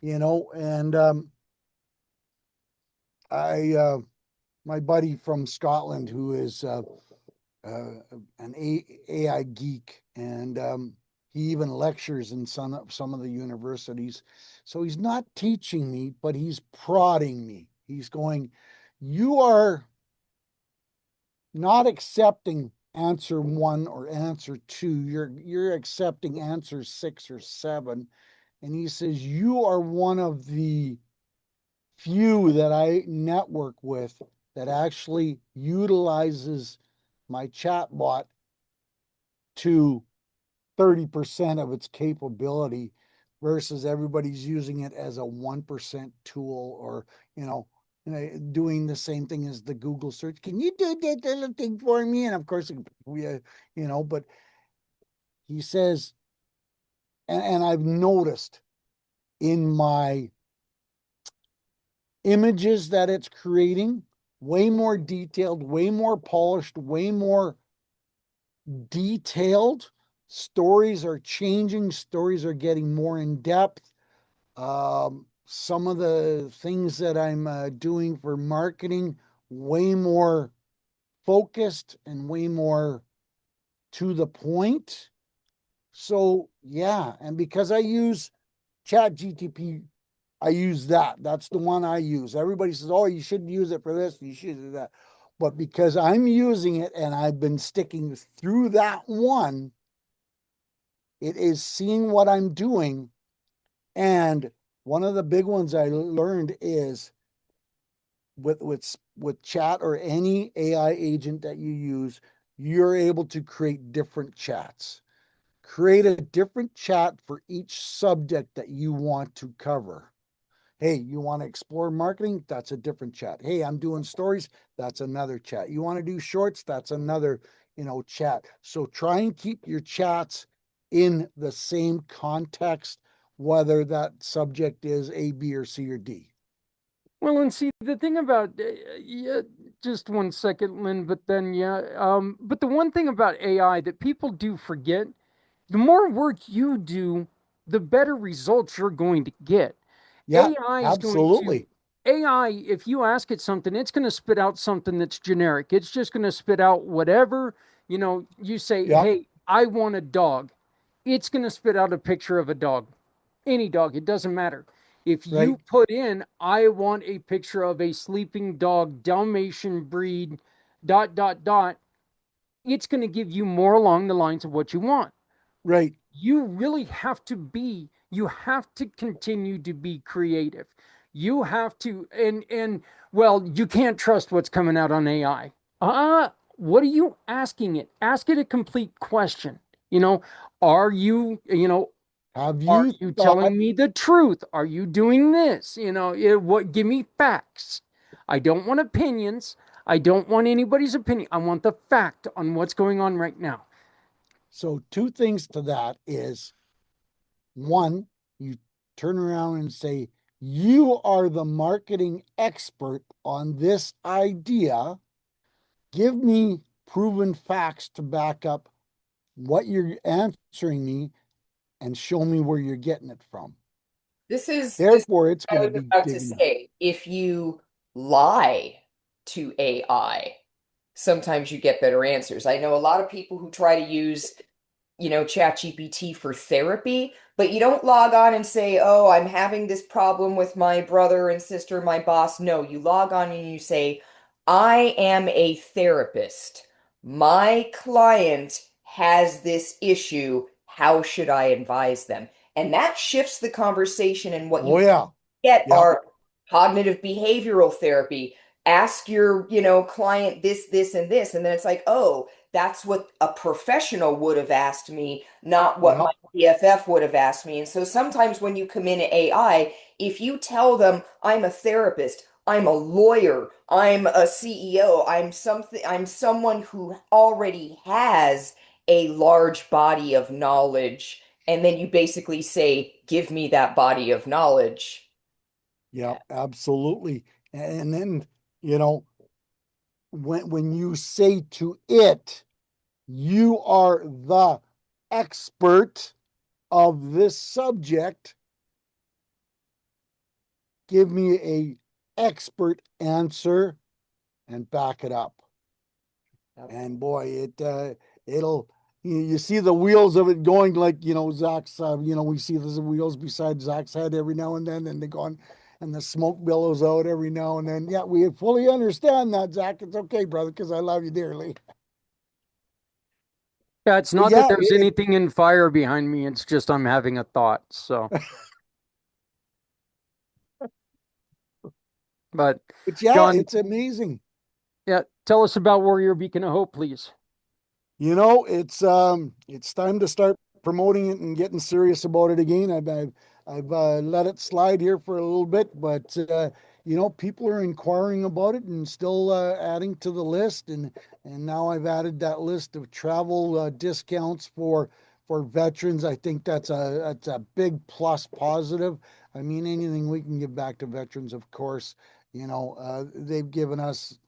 And my buddy from Scotland, who is an AI geek, and He even lectures in some of the universities. So he's not teaching me, but he's prodding me. He's going, you are not accepting answer 1 or answer 2. You're accepting answer 6 or 7. And he says, you are one of the few that I network with that actually utilizes my chatbot to 30% of its capability versus everybody's using it as a 1% tool, or, doing the same thing as the Google search. Can you do that little thing for me? And of course, but he says, and I've noticed in my images that it's creating, way more detailed, way more polished, way more detailed. Stories are changing, stories are getting more in depth. Some of the things that I'm doing for marketing, way more focused and way more to the point. So, yeah. And because I use Chat GTP, I use that. That's the one I use. Everybody says, oh, you shouldn't use it for this, you should do that. But because I'm using it and I've been sticking through that one, it is seeing what I'm doing. And one of the big ones I learned is with chat or any AI agent that you use, you're able to create different chats. Create a different chat for each subject that you want to cover. Hey, you want to explore marketing? That's a different chat. Hey, I'm doing stories. That's another chat. You want to do shorts? That's another, chat. So try and keep your chats in the same context, whether that subject is A, B, or C, or D. Well, and see, the thing about, yeah, just one second, Lynn, but then, yeah, but the one thing about AI that people do forget, the more work you do, the better results you're going to get. Yeah, AI is going to, absolutely. AI, if you ask it something, it's going to spit out something that's generic. It's just going to spit out whatever, you say, Yep, hey, I want a dog. It's going to spit out a picture of a dog, any dog, it doesn't matter. If right, you put in, I want a picture of a sleeping dog, Dalmatian breed, dot, dot, dot, it's going to give you more along the lines of what you want. right. You really you have to continue to be creative. You have to, well, you can't trust what's coming out on AI. What are you asking it? Ask it a complete question. You know, are you, Have are you you thought? telling me the truth? Are you doing this? What, give me facts. I don't want opinions. I don't want anybody's opinion. I want the fact on what's going on right now. So, two things to that is one, you turn around and say, you are the marketing expert on this idea. Give me proven facts to back up what you're answering me and show me where you're getting it from. This is Therefore, it's what going I to was be about to digging. say. If you lie to AI, sometimes you get better answers. I know a lot of people who try to use ChatGPT for therapy, but you don't log on and say, "Oh, I'm having this problem with my brother and sister, my boss." No, you log on and you say, "I am a therapist. My client has this issue. How should I advise them?" And that shifts the conversation, and what Oh, you yeah. get Yep. are cognitive behavioral therapy. Ask your, client this, and this. And then it's like, oh, that's what a professional would have asked me, not what my Yep. PFF would have asked me. And so sometimes when you come in at AI, if you tell them I'm a therapist, I'm a lawyer, I'm a CEO, I'm someone who already has a large body of knowledge, and then you basically say, give me that body of knowledge. Yep. Absolutely. And then, you know, when you say to it, you are the expert of this subject, give me a expert answer and back it up. Yep. And boy, it'll you see the wheels of it going like, Zach's, we see the wheels beside Zach's head every now and then, and they go on, and the smoke billows out every now and then. Yeah, we fully understand that, Zach. It's okay, brother, because I love you dearly. Yeah, it's But not that yeah, there's anything in fire behind me. It's just I'm having a thought. So, but but yeah, John, it's amazing. yeah, tell us about Warrior Beacon of Hope, please. It's time to start promoting it and getting serious about it again. I've let it slide here for a little bit, but people are inquiring about it and still adding to the list, and now I've added that list of travel discounts for veterans. I think that's a big plus positive. I mean, anything we can give back to veterans, of course. They've given us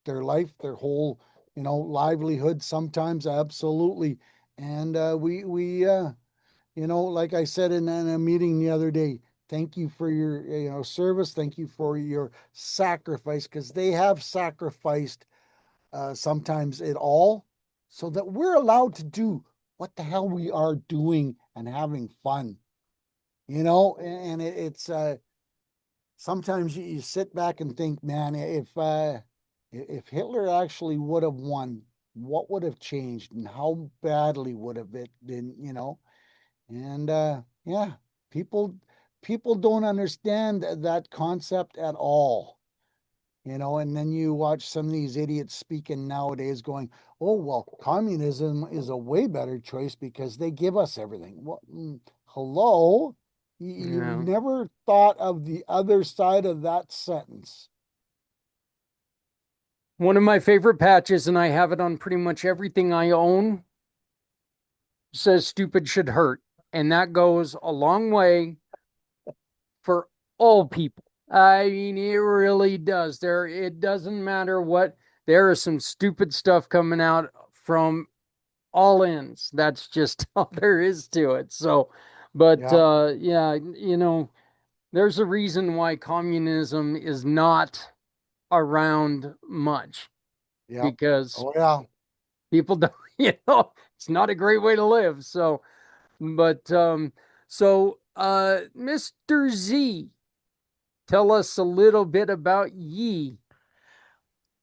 their life, their whole, livelihood sometimes, absolutely. And like I said in a meeting the other day, thank you for your, service. Thank you for your sacrifice, because they have sacrificed sometimes it all so that we're allowed to do what the hell we are doing and having fun, and it's sometimes you sit back and think, man, if Hitler actually would have won, what would have changed and how badly would have it been, And yeah, people people don't understand that concept at all. And then you watch some of these idiots speaking nowadays going, oh, well, communism is a way better choice because they give us everything. Well, hello? You've Yeah. never thought of the other side of that sentence. One of my favorite patches, and I have it on pretty much everything I own, says stupid should hurt. And that goes a long way for all people. I mean, it really does. It doesn't matter what, there is some stupid stuff coming out from all ends. That's just all there is to it. So, but Yeah, yeah, there's a reason why communism is not around much yeah. because Oh, yeah. people don't, it's not a great way to live. So, but Mr. Z, tell us a little bit about ye.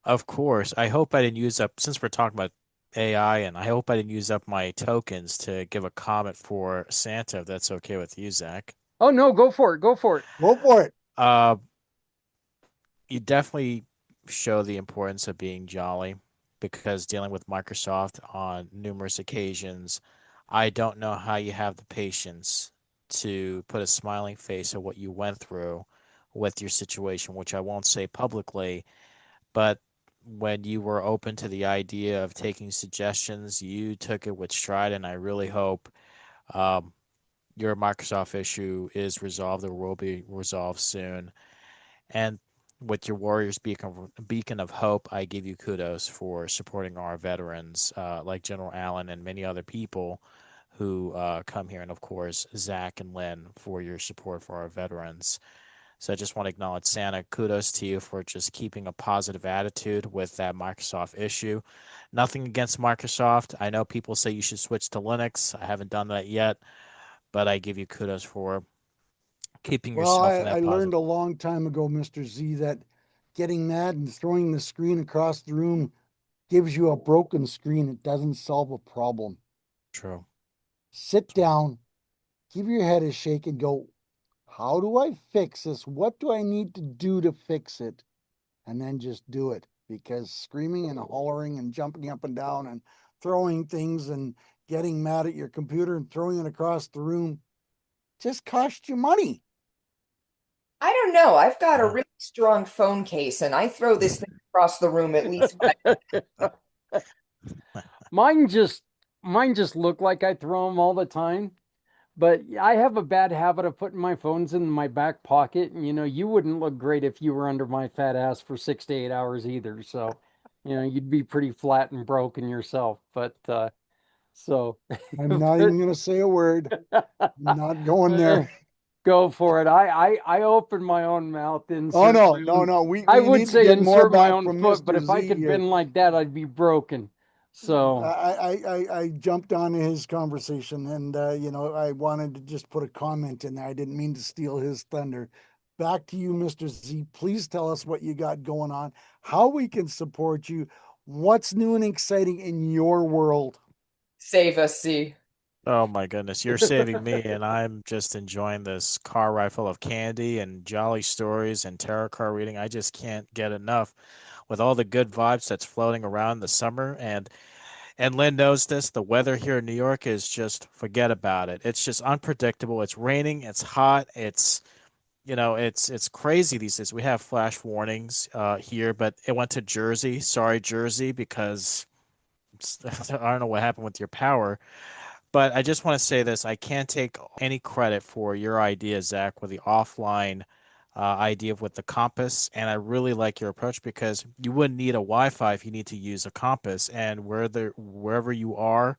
Of course. I hope I didn't use up, since we're talking about AI, and I hope I didn't use up my tokens to give a comment for Santa, if that's okay with you, Zach. Oh no, go for it. Go for it. Go for it. Uh, you definitely show the importance of being jolly because dealing with Microsoft on numerous occasions, I don't know how you have the patience to put a smiling face at what you went through with your situation, which I won't say publicly, but when you were open to the idea of taking suggestions, you took it with stride, and I really hope um, your Microsoft issue is resolved or will be resolved soon. And with your Warriors beacon of hope, I give you kudos for supporting our veterans, like General Allen and many other people who come here, and of course Zach and Lynn for your support for our veterans. So I just want to acknowledge Santa. Kudos to you for just keeping a positive attitude with that Microsoft issue. Nothing against Microsoft. I know people say you should switch to Linux. I haven't done that yet, but I give you kudos for keeping Well, yourself in I that learned positive. a long time ago, Mr. Z, that getting mad and throwing the screen across the room gives you a broken screen. It doesn't solve a problem. True. Sit True. down, give your head a shake, and go, how do I fix this? What do I need to do to fix it? And then just do it, because screaming and hollering and jumping up and down and throwing things and getting mad at your computer and throwing it across the room just costs you money. I don't know. I've got a Yeah. really strong phone case, and I throw this thing across the room at least five. mine just mine just look like I throw them all the time. But I have a bad habit of putting my phones in my back pocket. And, you wouldn't look great if you were under my fat ass for 6 to 8 hours either. So, you'd be pretty flat and broken yourself. But, so, I'm not but, even going to say a word. I'm not going there. go for it. I open my own mouth, Oh, insert no, my no, own. no. We, I we would need to say get more insert my back own from foot, but Mr. if I Z could here. bend like that, I'd be broken. So, I jumped on his conversation and, I wanted to just put a comment in there. I didn't mean to steal his thunder. Back to you, Mr. Z. Please tell us what you got going on, how we can support you, what's new and exciting in your world. Save us, Z. Oh my goodness, you're saving me, and I'm just enjoying this car ride full of candy and jolly stories and tarot card reading. I just can't get enough with all the good vibes that's floating around the summer. And Lynn knows this. The weather here in New York is just forget about it. It's just unpredictable. It's raining. It's hot. It's crazy these days. We have flash warnings here, but it went to Jersey. Sorry, Jersey, because I don't know what happened with your power. But I just want to say this. I can't take any credit for your idea, Zach, with the offline idea with the compass. And I really like your approach because you wouldn't need a Wi-Fi if you need to use a compass. And wherever you are,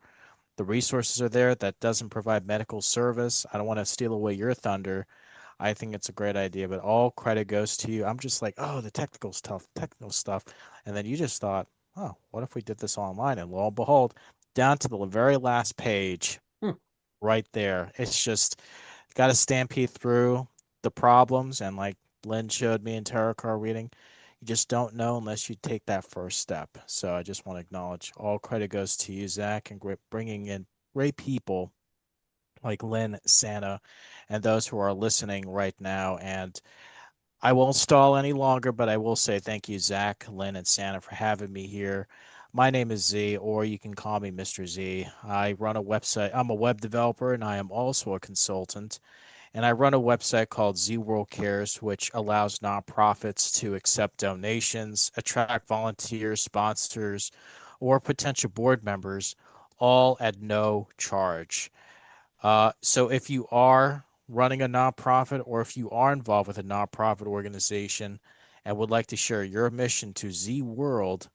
the resources are there. That doesn't provide medical service. I don't want to steal away your thunder. I think it's a great idea, but all credit goes to you. I'm just like, oh, the technical stuff. And then you just thought, oh, what if we did this online? And lo and behold, down to the very last page, hmm, right there. It's just got to stampede through the problems. And like Lynn showed me in tarot card reading, you just don't know unless you take that first step. So I just want to acknowledge all credit goes to you, Zach, and bringing in great people like Lynn, Santa, and those who are listening right now. And I won't stall any longer, but I will say thank you, Zach, Lynn, and Santa, for having me here. My name is Z, or you can call me Mr. Z. I run a website. I'm a web developer, and I am also a consultant. And I run a website called Z World Cares, which allows nonprofits to accept donations, attract volunteers, sponsors, or potential board members, all at no charge. So if you are running a nonprofit or if you are involved with a nonprofit organization and would like to share your mission to Z World,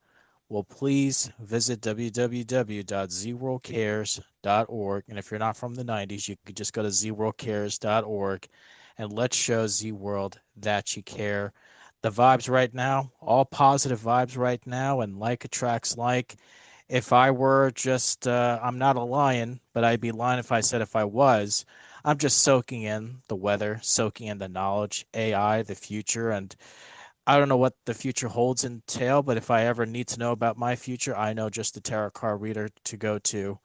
well, please visit www.zworldcares.org. And if you're not from the 90s, you could just go to zworldcares.org and let's show Z World that you care. The vibes right now, all positive vibes right now, and like attracts like. If I were just, I'm not a lion, but I'd be lying if I said if I was. I'm just soaking in the weather, soaking in the knowledge, AI, the future, and I don't know what the future holds entail, but if I ever need to know about my future, I know just the tarot card reader to go to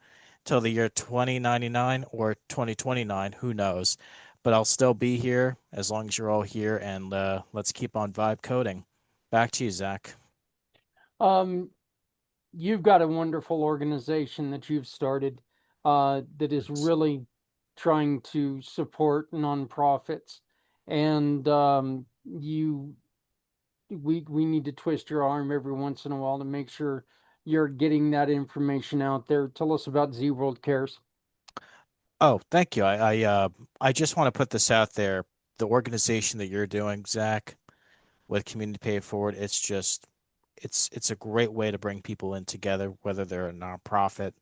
till the year 2099 or 2029, who knows. But I'll still be here as long as you're all here, and let's keep on vibe coding. Back to you, Zach. um, you've got a wonderful organization that you've started that is Thanks. really trying to support nonprofits, and we need to twist your arm every once in a while to make sure you're getting that information out there. Tell us about Z World Cares. Oh, thank you. I just want to put this out there. The organization that you're doing, Zach, with Community Pay It Forward, it's a great way to bring people in together, whether they're a nonprofit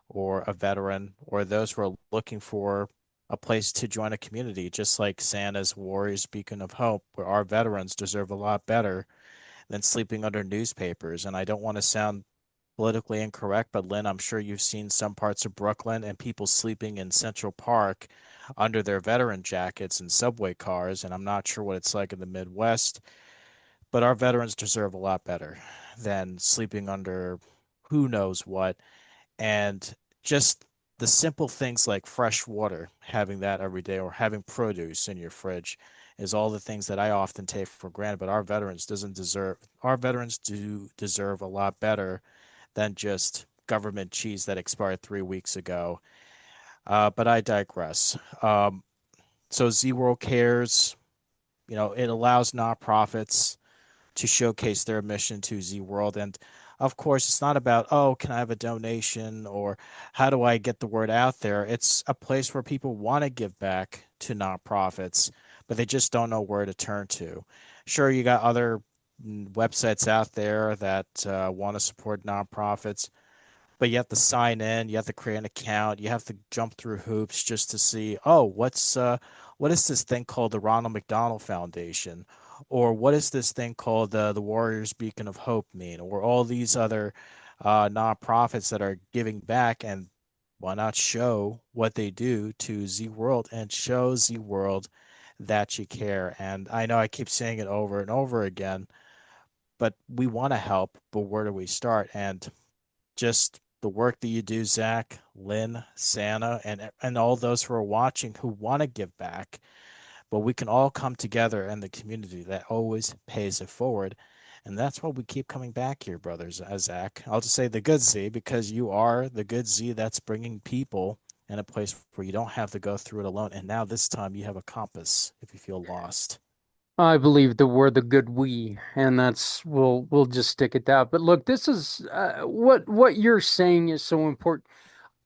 or a veteran or those who are looking for a place to join a community, just like Santa's Warriors Beacon of Hope, where our veterans deserve a lot better than sleeping under newspapers. And I don't want to sound politically incorrect, but Lynn, I'm sure you've seen some parts of Brooklyn and people sleeping in Central Park under their veteran jackets and subway cars. And I'm not sure what it's like in the Midwest, but our veterans deserve a lot better than sleeping under who knows what. And just the simple things like fresh water, having that every day, or having produce in your fridge is all the things that I often take for granted. But our veterans do deserve a lot better than just government cheese that expired 3 weeks ago. But I digress. So Z World Cares, it allows nonprofits to showcase their mission to Z World. And of course, it's not about, oh, can I have a donation or how do I get the word out there? It's a place where people want to give back to nonprofits, but they just don't know where to turn to. Sure, you got other websites out there that want to support nonprofits, but you have to sign in, you have to create an account, you have to jump through hoops just to see, oh, what is this thing called the Ronald McDonald Foundation? Or what is this thing called the Warriors Beacon of Hope mean? Or all these other nonprofits that are giving back, and why not show what they do to Z World and show Z World that you care? And I know I keep saying it over and over again, but we want to help, but where do we start? And just the work that you do, Zach, Lynn, Santa, and all those who are watching who want to give back, but we can all come together in the community that always pays it forward. And that's why we keep coming back here, brothers. Zach, I'll just say the good Z, because you are the good Z that's bringing people in a place where you don't have to go through it alone. And now this time you have a compass if you feel lost. I believe that we're the good we, and that's we'll just stick at that. But look, this is what you're saying is so important.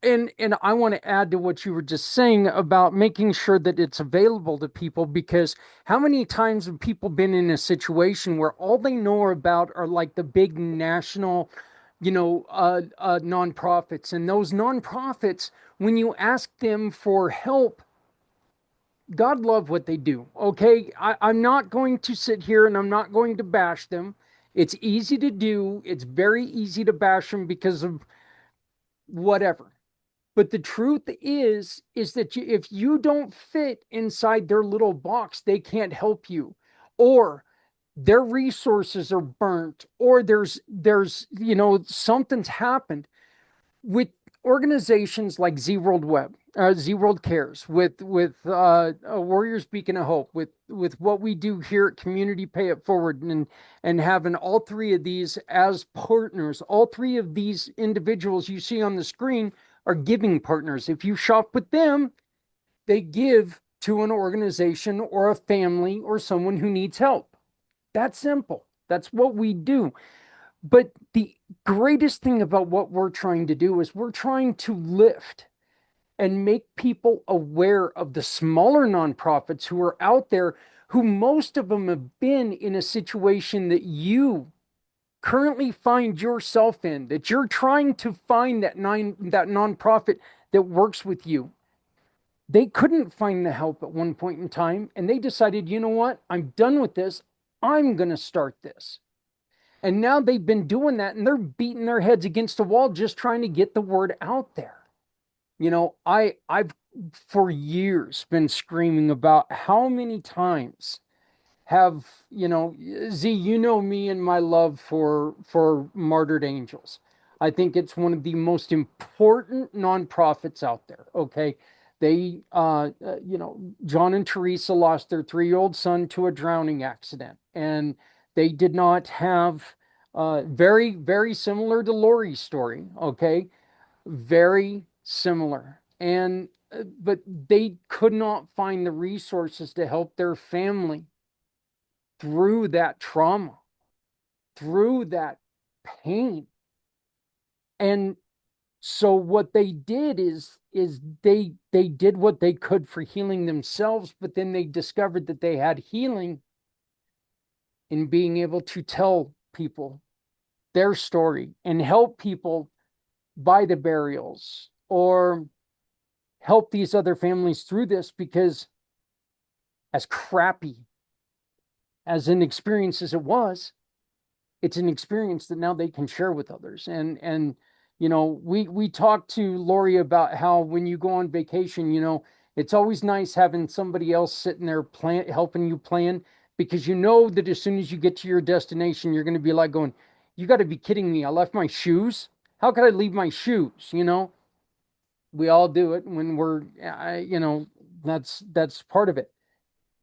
And I want to add to what you were just saying about making sure that it's available to people, because how many times have people been in a situation where all they know about are like the big national, nonprofits, and those nonprofits, when you ask them for help, God love what they do. Okay. I'm not going to sit here and I'm not going to bash them. It's easy to do. It's very easy to bash them because of whatever. But the truth is that if you don't fit inside their little box, they can't help you, or their resources are burnt, or something's happened with organizations like Z World Web, Z World Cares, with Warriors Beacon of Hope, with what we do here at Community Pay It Forward, and having all three of these as partners. All three of these individuals you see on the screen are giving partners. If you shop with them, they give to an organization or a family or someone who needs help. That's simple. That's what we do. But the greatest thing about what we're trying to do is we're trying to lift and make people aware of the smaller nonprofits who are out there, who most of them have been in a situation that you currently find yourself in, that you're trying to find that nonprofit that works with you. They couldn't find the help at one point in time, and they decided, you know what? I'm done with this. I'm going to start this. And now they've been doing that, and they're beating their heads against the wall just trying to get the word out there. I've for years been screaming about how many times have, Z, me and my love for Martyred Angels. I think it's one of the most important nonprofits out there. Okay. They, John and Teresa lost their 3-year-old son to a drowning accident, and they did not have, very, very similar to Lori's story. Okay. Very similar. But they could not find the resources to help their family through that trauma, through that pain. And so what they did is they did what they could for healing themselves, but then they discovered that they had healing in being able to tell people their story and help people buy the burials or help these other families through this, because as crappy as an experience as it was, it's an experience that now they can share with others. And we talked to Lori about how when you go on vacation, it's always nice having somebody else sitting there helping you plan, because you know that as soon as you get to your destination, you're going to be like going, you got to be kidding me. I left my shoes. How could I leave my shoes? We all do it when we're, that's part of it.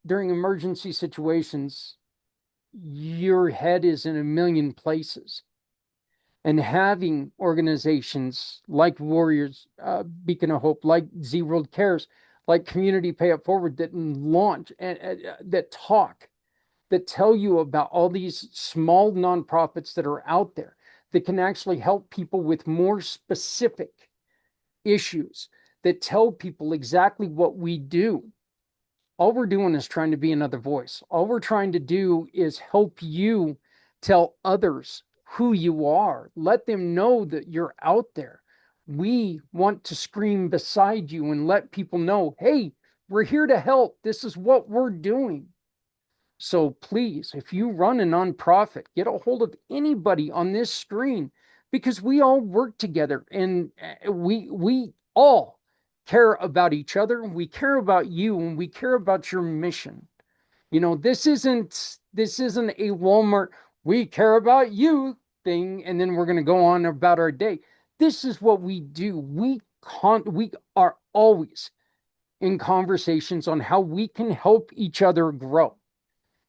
During emergency situations, your head is in a million places. And having organizations like Warriors, Beacon of Hope, like Z World Cares, like Community Pay It Forward, that launch and that talk, that tell you about all these small nonprofits that are out there that can actually help people with more specific issues, that tell people exactly what we do. All we're doing is trying to be another voice. All we're trying to do is help you tell others who you are. Let them know that you're out there. We want to scream beside you and let people know, hey, we're here to help. This is what we're doing. So please, if you run a nonprofit, get a hold of anybody on this screen because we all work together, and we all care about each other. We care about you, and we care about your mission. This isn't a Walmart, we care about you thing, and then we're going to go on about our day. This is what we do. We are always in conversations on how we can help each other grow,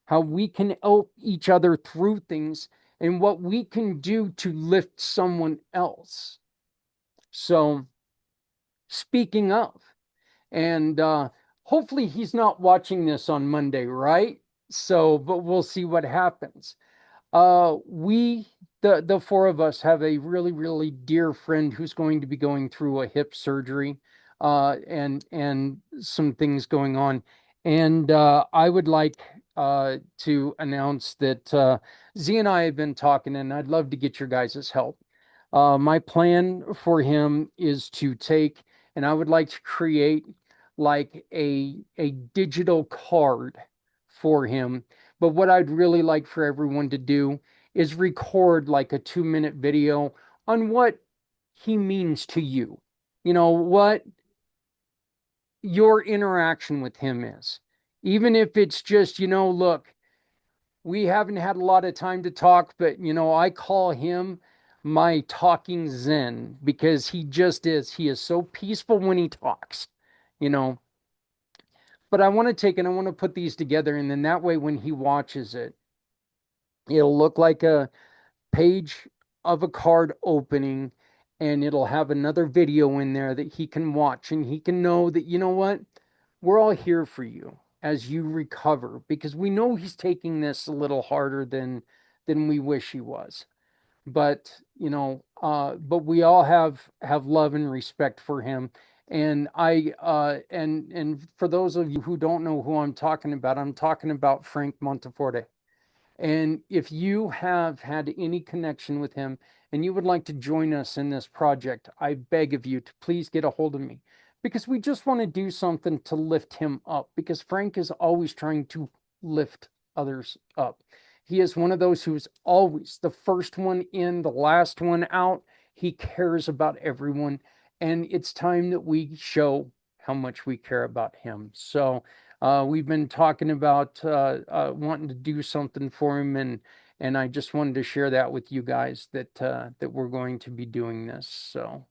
how we can help each other through things, and what we can do to lift someone else. So, speaking of, and hopefully he's not watching this on Monday, right? So, but we'll see what happens. We, the four of us, have a really, really dear friend who's going to be going through a hip surgery, and some things going on. And I would like to announce that Z and I have been talking, and I'd love to get your guys' help. My plan for him is to take, and I would like to create like a digital card for him. But what I'd really like for everyone to do is record like a 2-minute video on what he means to you. What your interaction with him is. Even if it's just, look, we haven't had a lot of time to talk, but, I call him my talking Zen, because he just is. He is so peaceful when he talks, you know. But I want to take and I want to put these together, and then that way when he watches it, it'll look like a page of a card opening, and it'll have another video in there that he can watch, and he can know that, what, we're all here for you as you recover, because we know he's taking this a little harder than we wish he was. But but we all have love and respect for him. And and for those of you who don't know who I'm talking about Frank Monteforte. And if you have had any connection with him and you would like to join us in this project, I beg of you to please get a hold of me, because we just want to do something to lift him up, because Frank is always trying to lift others up. He is one of those who's always the first one in, the last one out. He cares about everyone, and it's time that we show how much we care about him. So, we've been talking about wanting to do something for him, and I just wanted to share that with you guys, that we're going to be doing this. So,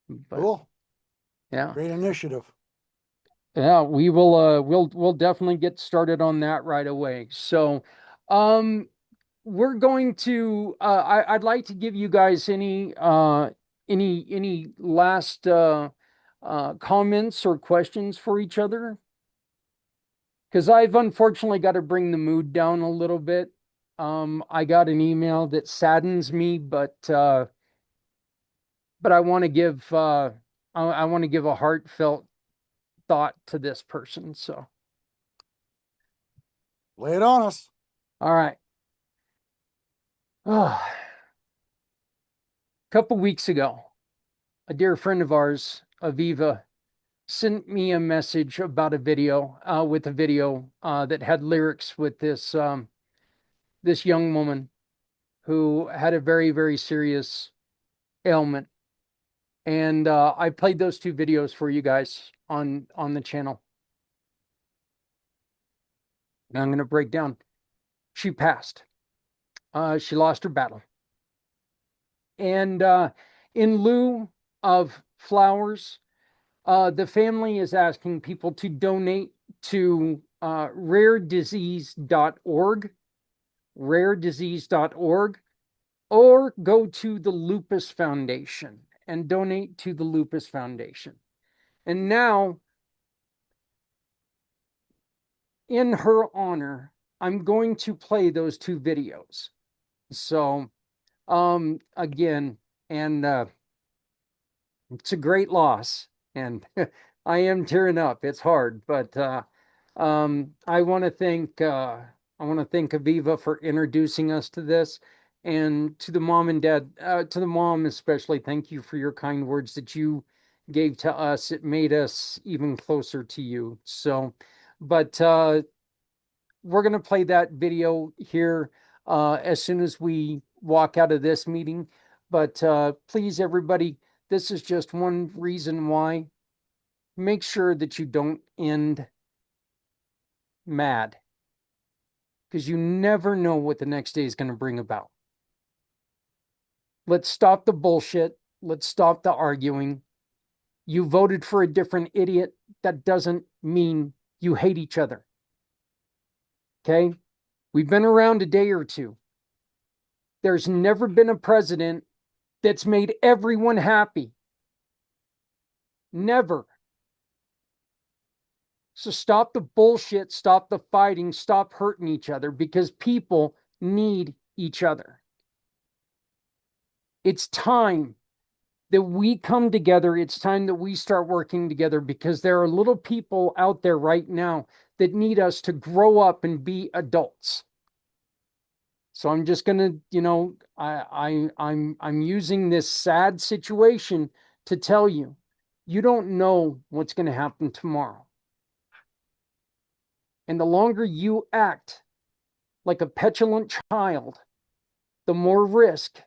but Cool. yeah, Great initiative. yeah, we will. We'll definitely get started on that right away. So, um, we're going to. I'd like to give you guys any last comments or questions for each other, because I've unfortunately got to bring the mood down a little bit. I got an email that saddens me, but I want to give I want to give a heartfelt thought to this person. So, Lay it on us. all right. A couple weeks ago, a dear friend of ours, Aviva, sent me a message about a video, with a video that had lyrics with this young woman who had a very, very serious ailment. And I played those two videos for you guys on the channel. Now I'm going to break down. She passed. She lost her battle. And in lieu of flowers, the family is asking people to donate to raredisease.org, raredisease.org, or go to the Lupus Foundation and donate to the Lupus Foundation. And now, in her honor, I'm going to play those two videos. So, again, and it's a great loss, and I am tearing up. It's hard, but I want to thank Aviva for introducing us to this, and to the mom and dad, to the mom especially. Thank you for your kind words that you gave to us. It made us even closer to you. So, but we're gonna play that video here as soon as we walk out of this meeting. But please, everybody, this is just one reason why. Make sure that you don't end mad, because you never know what the next day is going to bring about. Let's stop the bullshit. Let's stop the arguing. You voted for a different idiot. That doesn't mean you hate each other. Okay? We've been around a day or two. There's never been a president that's made everyone happy. Never. So stop the bullshit, stop the fighting, stop hurting each other, because people need each other. It's time that we come together. It's time that we start working together, because there are little people out there right now that need us to grow up and be adults. So I'm just gonna, I'm using this sad situation to tell you, you don't know what's going to happen tomorrow. And the longer you act like a petulant child, the more risk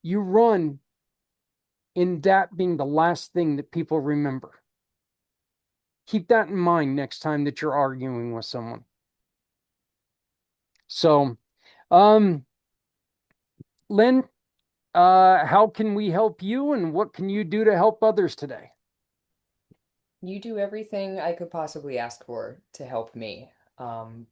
you run in that being the last thing that people remember. Keep that in mind next time that you're arguing with someone. So, Lynn, how can we help you, and what can you do to help others today? You do everything I could possibly ask for to help me.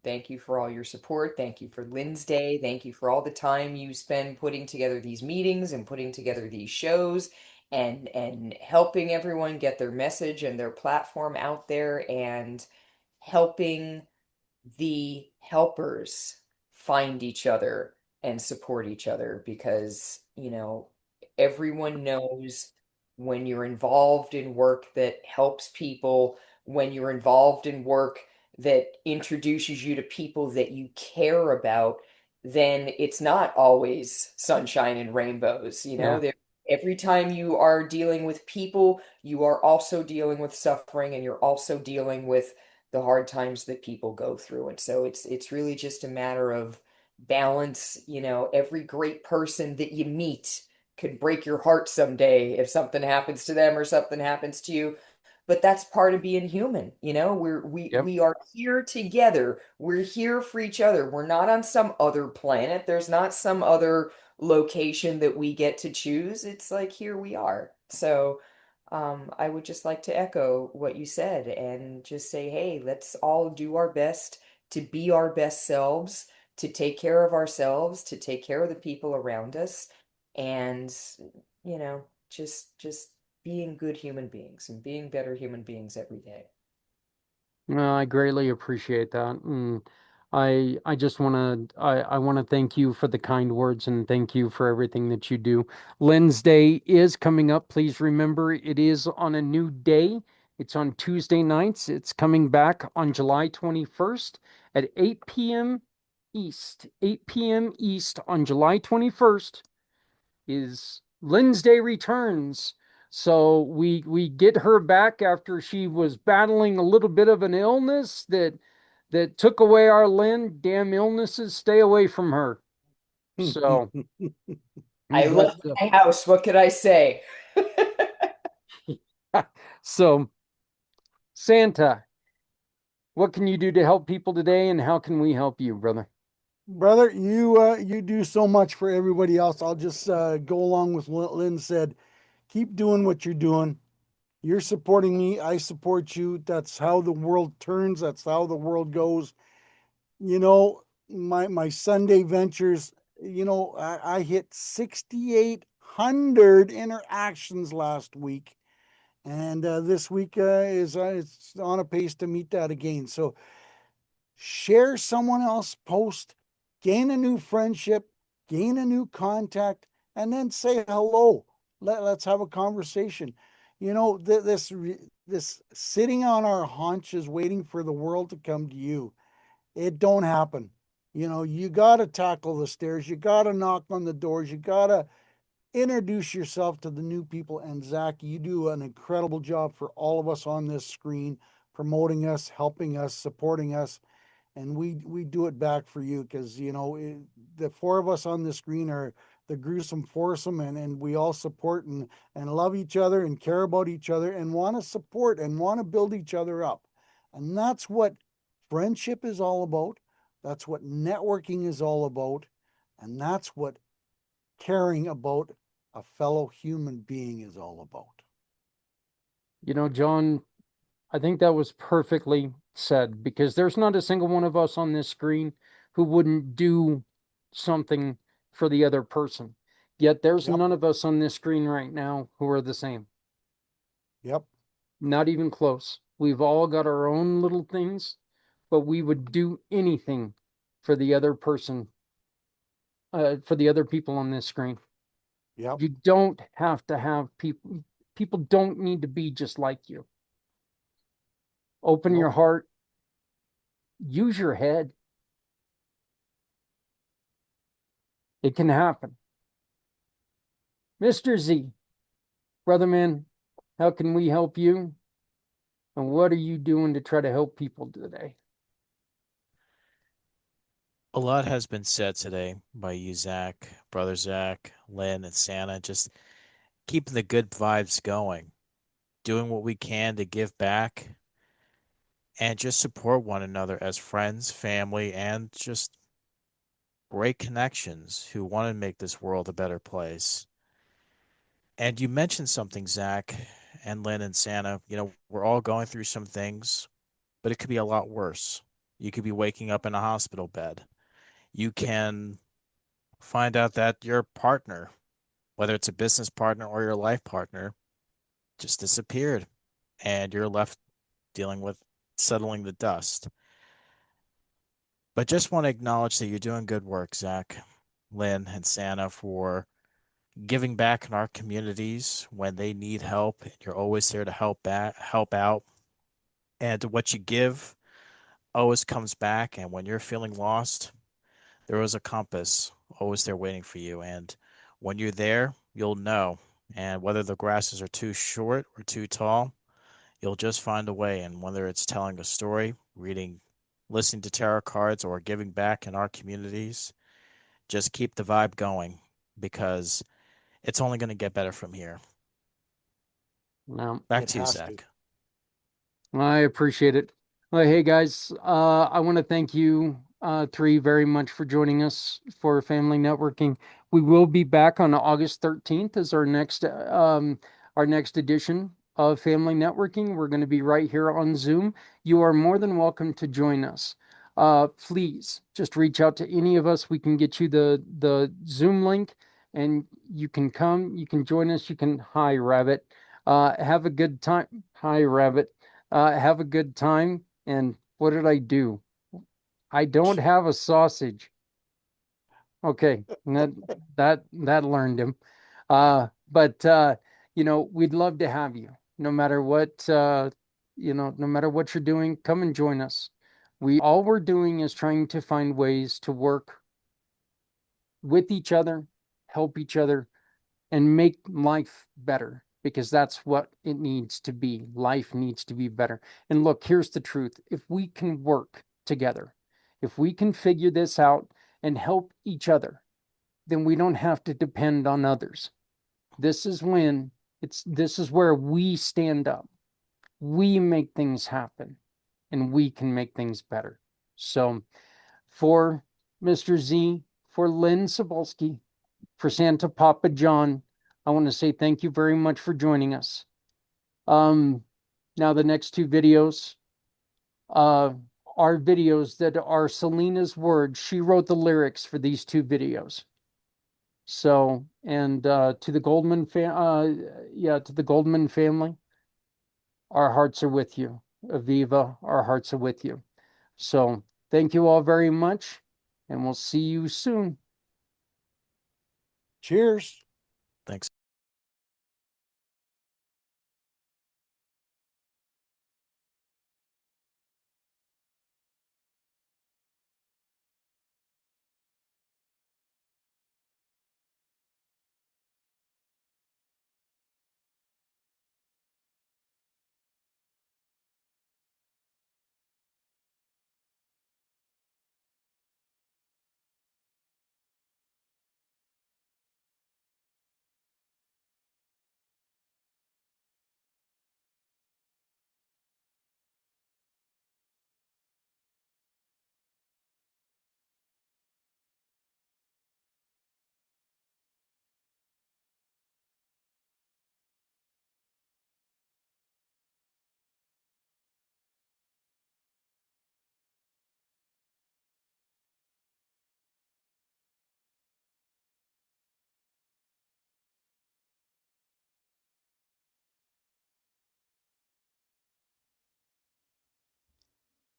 Thank you for all your support. Thank you for Lynn's Day. Thank you for all the time you spend putting together these meetings and putting together these shows and helping everyone get their message and their platform out there and helping the helpers find each other and support each other, because, everyone knows when you're involved in work that helps people, when you're involved in work that introduces you to people that you care about, then it's not always sunshine and rainbows. Yeah. Every time you are dealing with people, you are also dealing with suffering, and you're also dealing with the hard times that people go through. And so it's really just a matter of balance. Every great person that you meet could break your heart someday if something happens to them or something happens to you. But that's part of being human. Yep. We are here together. We're here for each other. We're not on some other planet. There's not some other location that we get to choose. It's like, here we are. So I would just like to echo what you said and just say, hey, let's all do our best to be our best selves, to take care of ourselves, to take care of the people around us, and just being good human beings and being better human beings every day. Well, I greatly appreciate that. And I just I want to thank you for the kind words, and thank you for everything that you do. Lynn's Day is coming up. Please remember, it is on a new day. It's on Tuesday nights. It's coming back on July 21st at 8 p.m. East. 8 p.m. East on July 21st is Lynn's Day Returns. So we get her back after she was battling a little bit of an illness that took away our Lynn. Damn illnesses, stay away from her. So I but, left my house. What could I say? so Santa, what can you do to help people today, and how can we help you, brother? Brother, you do so much for everybody else. I'll just go along with what Lynn said. Keep doing what you're doing. You're supporting me. I support you. That's how the world turns. That's how the world goes. My Sunday ventures. I hit 6,800 interactions last week, and this week is it's on a pace to meet that again. So share someone else's post, gain a new friendship, gain a new contact, and then say hello. Let's have a conversation. This sitting on our haunches waiting for the world to come to you, it don't happen. You got to tackle the stairs. You got to knock on the doors. You got to introduce yourself to the new people. And Zach, you do an incredible job for all of us on this screen, promoting us, helping us, supporting us. and we do it back for you because the four of us on the screen are the gruesome foursome, and we all support and love each other and care about each other and want to support and want to build each other up. And that's what friendship is all about. That's what networking is all about. And that's what caring about a fellow human being is all about. John, I think that was perfectly said because there's not a single one of us on this screen who wouldn't do something for the other person. Yet there's Yep. none of us on this screen right now who are the same. Yep. Not even close. We've all got our own little things, but we would do anything for the other person, for the other people on this screen. Yep. You don't have to have people don't need to be just like you. Open your Nope. heart, use your head. It can happen. Mr. Z, brother man, how can we help you? And what are you doing to try to help people today? A lot has been said today by you, Zach, brother Zach, Lynn, and Santa. Just keeping the good vibes going, doing what we can to give back, and just support one another as friends, family, and just great connections who want to make this world a better place. And you mentioned something, Zach and Lynn and Santa. We're all going through some things, but it could be a lot worse. You could be waking up in a hospital bed. You can find out that your partner, whether it's a business partner or your life partner, just disappeared and you're left dealing with settling the dust. But just want to acknowledge that you're doing good work, Zach, Lynn, and Santa, for giving back in our communities when they need help. You're always there to help out. And what you give always comes back. And when you're feeling lost, there is a compass always there waiting for you. And when you're there, you'll know. And whether the grasses are too short or too tall, you'll just find a way. And whether it's telling a story, listening to tarot cards, or giving back in our communities, just keep the vibe going because it's only going to get better from here. No, Back It to you, has to. Zach. I appreciate it. Well, hey guys, I want to thank you three very much for joining us for Family Networking. We will be back on August 13th as our next edition of Family Networking. We're going to be right here on Zoom. You are more than welcome to join us. Please just reach out to any of us. We can get you the Zoom link, and you can come. You can join us. You can hi Rabbit. Have a good time. Hi Rabbit. Have a good time. And what did I do? I don't have a sausage. Okay, that learned him. But we'd love to have you. No matter what no matter what you're doing, come and join us. We're doing is trying to find ways to work with each other, help each other, and make life better because that's what it needs to be. Life needs to be better. And look, here's the truth. If we can work together, if we can figure this out and help each other, then we don't have to depend on others. This is where we stand up. We make things happen and we can make things better. So for Mr. Z, for Lynn Sobolski, for Santa Papa John, I want to say thank you very much for joining us. Now the next two videos uh, are videos that are Selena's words. She wrote the lyrics for these two videos. So, and to the Goldman family, our hearts are with you. Aviva, our hearts are with you. So, thank you all very much, and we'll see you soon. Cheers. Thanks.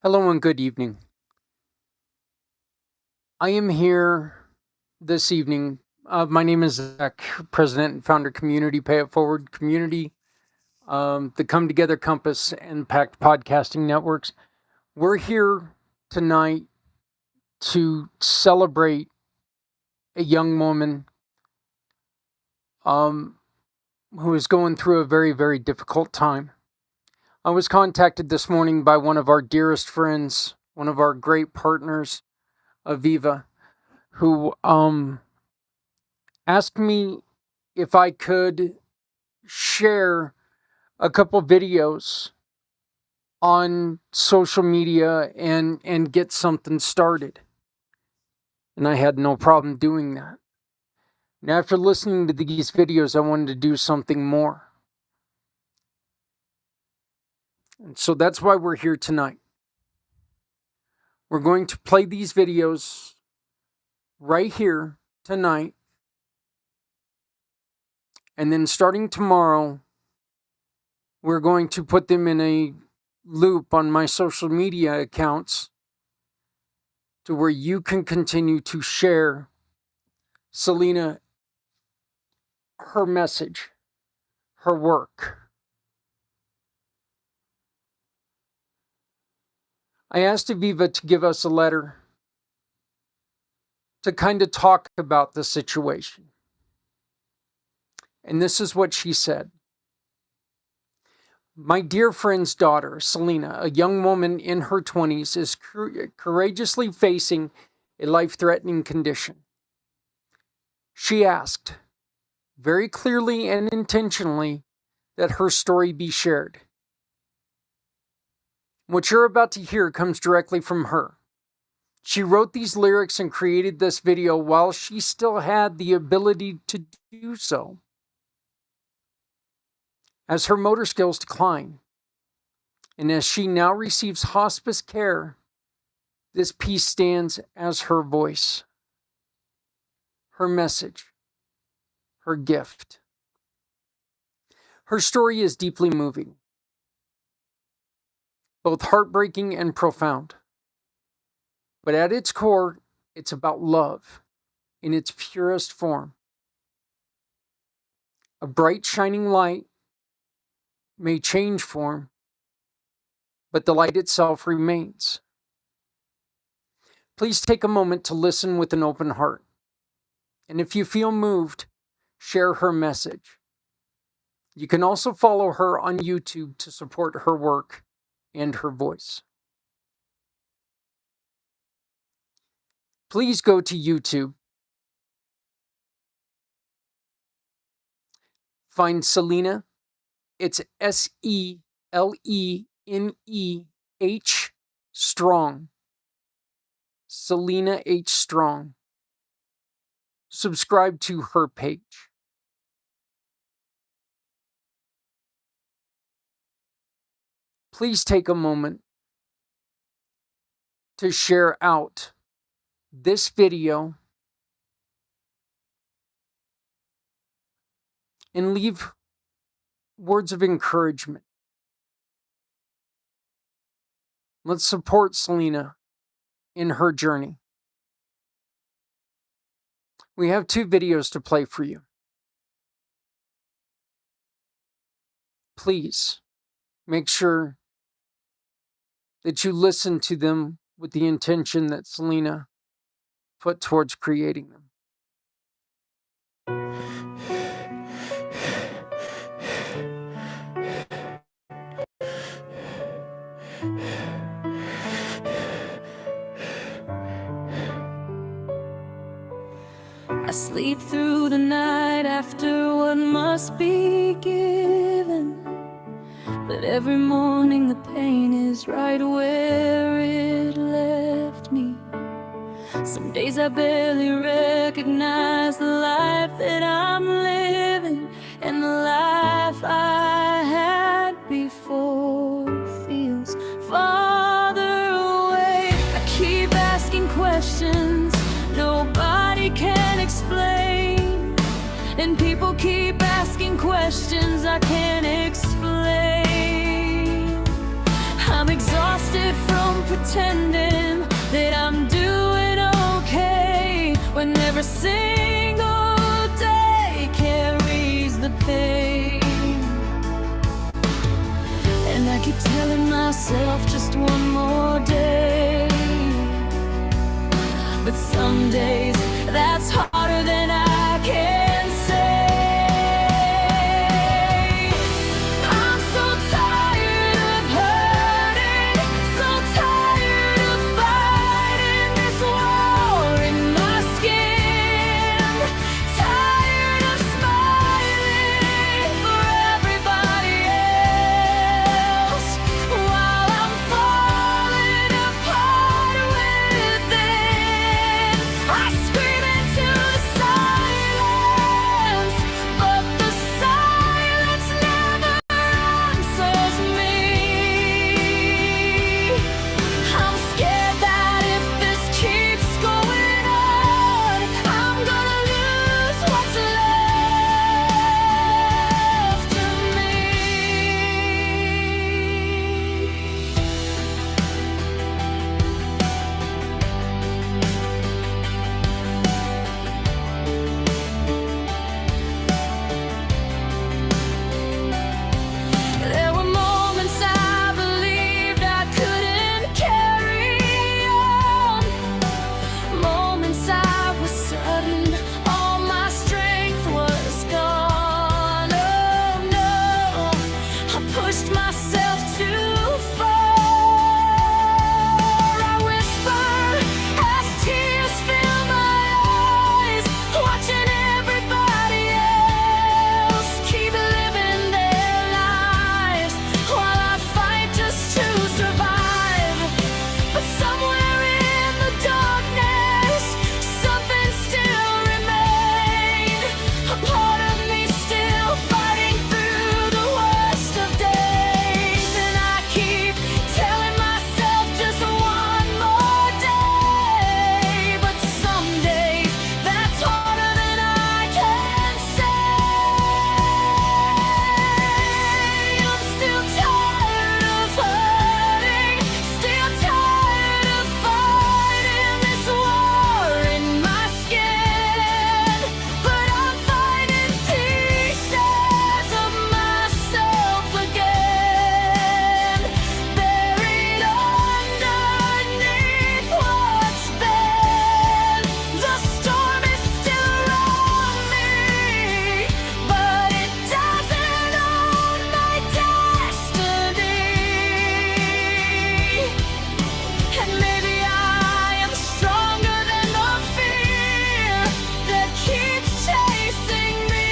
Hello and good evening. I am here this evening. My name is Zach, President and Founder, Community Pay It Forward Community, the Come Together Compass and Pact Podcasting Networks. We're here tonight to celebrate a young woman who is going through a very, very difficult time. I was contacted this morning by one of our dearest friends, one of our great partners, Aviva, who asked me if I could share a couple videos on social media and get something started. And I had no problem doing that. And after listening to these videos, I wanted to do something more. And so that's why we're here tonight. We're going to play these videos right here tonight. And then starting tomorrow, we're going to put them in a loop on my social media accounts to where you can continue to share Selena, her message, her work. I asked Aviva to give us a letter to kind of talk about the situation. And this is what she said. My dear friend's daughter, Selena, a young woman in her 20s, is courageously facing a life-threatening condition. She asked, very clearly and intentionally, that her story be shared. What you're about to hear comes directly from her. She wrote these lyrics and created this video while she still had the ability to do so. As her motor skills decline, and as she now receives hospice care, this piece stands as her voice, her message, her gift. Her story is deeply moving, both heartbreaking and profound. But at its core, it's about love in its purest form. A bright, shining light may change form, but the light itself remains. Please take a moment to listen with an open heart. And if you feel moved, share her message. You can also follow her on YouTube to support her work and her voice. Please go to YouTube. Find Selena. It's SELENEH Strong. Selena H. Strong. Subscribe to her page. Please take a moment to share out this video and leave words of encouragement. Let's support Selena in her journey. We have 2 videos to play for you. Please make sure that you listen to them with the intention that Selena put towards creating them. I sleep through the night after what must be given, but every morning the pain is right where it left me. Some days I barely recognize the life that I'm living, and the life I had before feels farther away. I keep asking questions nobody can explain, and people keep asking questions I can't explain. I'm exhausted from pretending that I'm doing okay when every single day carries the pain. And I keep telling myself just one more day, but some days that's harder than I can say. I'm so tired of hurting, so tired of fighting this war in my skin, tired of smiling for everybody else while I'm falling apart within. I scream into the silence, but the silence never answers me. I'm scared that if this keeps going on, I'm gonna lose what's left of me. There were moments I believed I couldn't carry on, moments I was certain all my strength was gone. Oh no, I pushed myself too far. I whisper as tears fill my eyes, watching everybody else keep living their lives while I fight just to survive. But somewhere in the darkness, something still remained, a part of me still fighting through the worst of days. And I keep telling myself just one more day, but some days that's harder than I can say. I'm still tired of hurting, still tired of fighting this war in my skin, but I'm finding pieces of myself again, buried underneath what's been. The storm is still on me, but it doesn't own my destiny. And maybe I am stronger than the fear that keeps chasing me.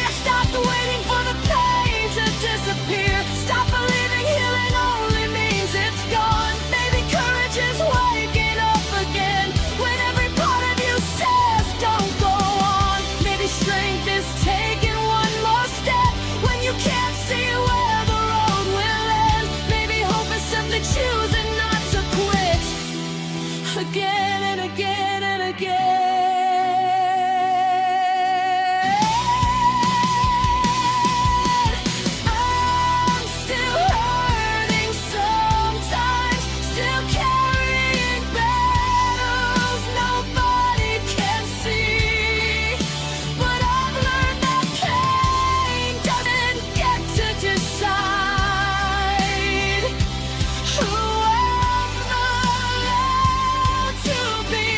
I stopped waiting for the pain to disappear, stop believing healing only means it's gone. Maybe courage is waking up again when every part of you says don't go on. Maybe strength is taking one more step when you can't see where the road will end. Maybe hope is simply choosing not to quit again and again and again. I'm still hurting sometimes, still carrying battles nobody can see. But I've learned that pain doesn't get to decide who I'm allowed to be.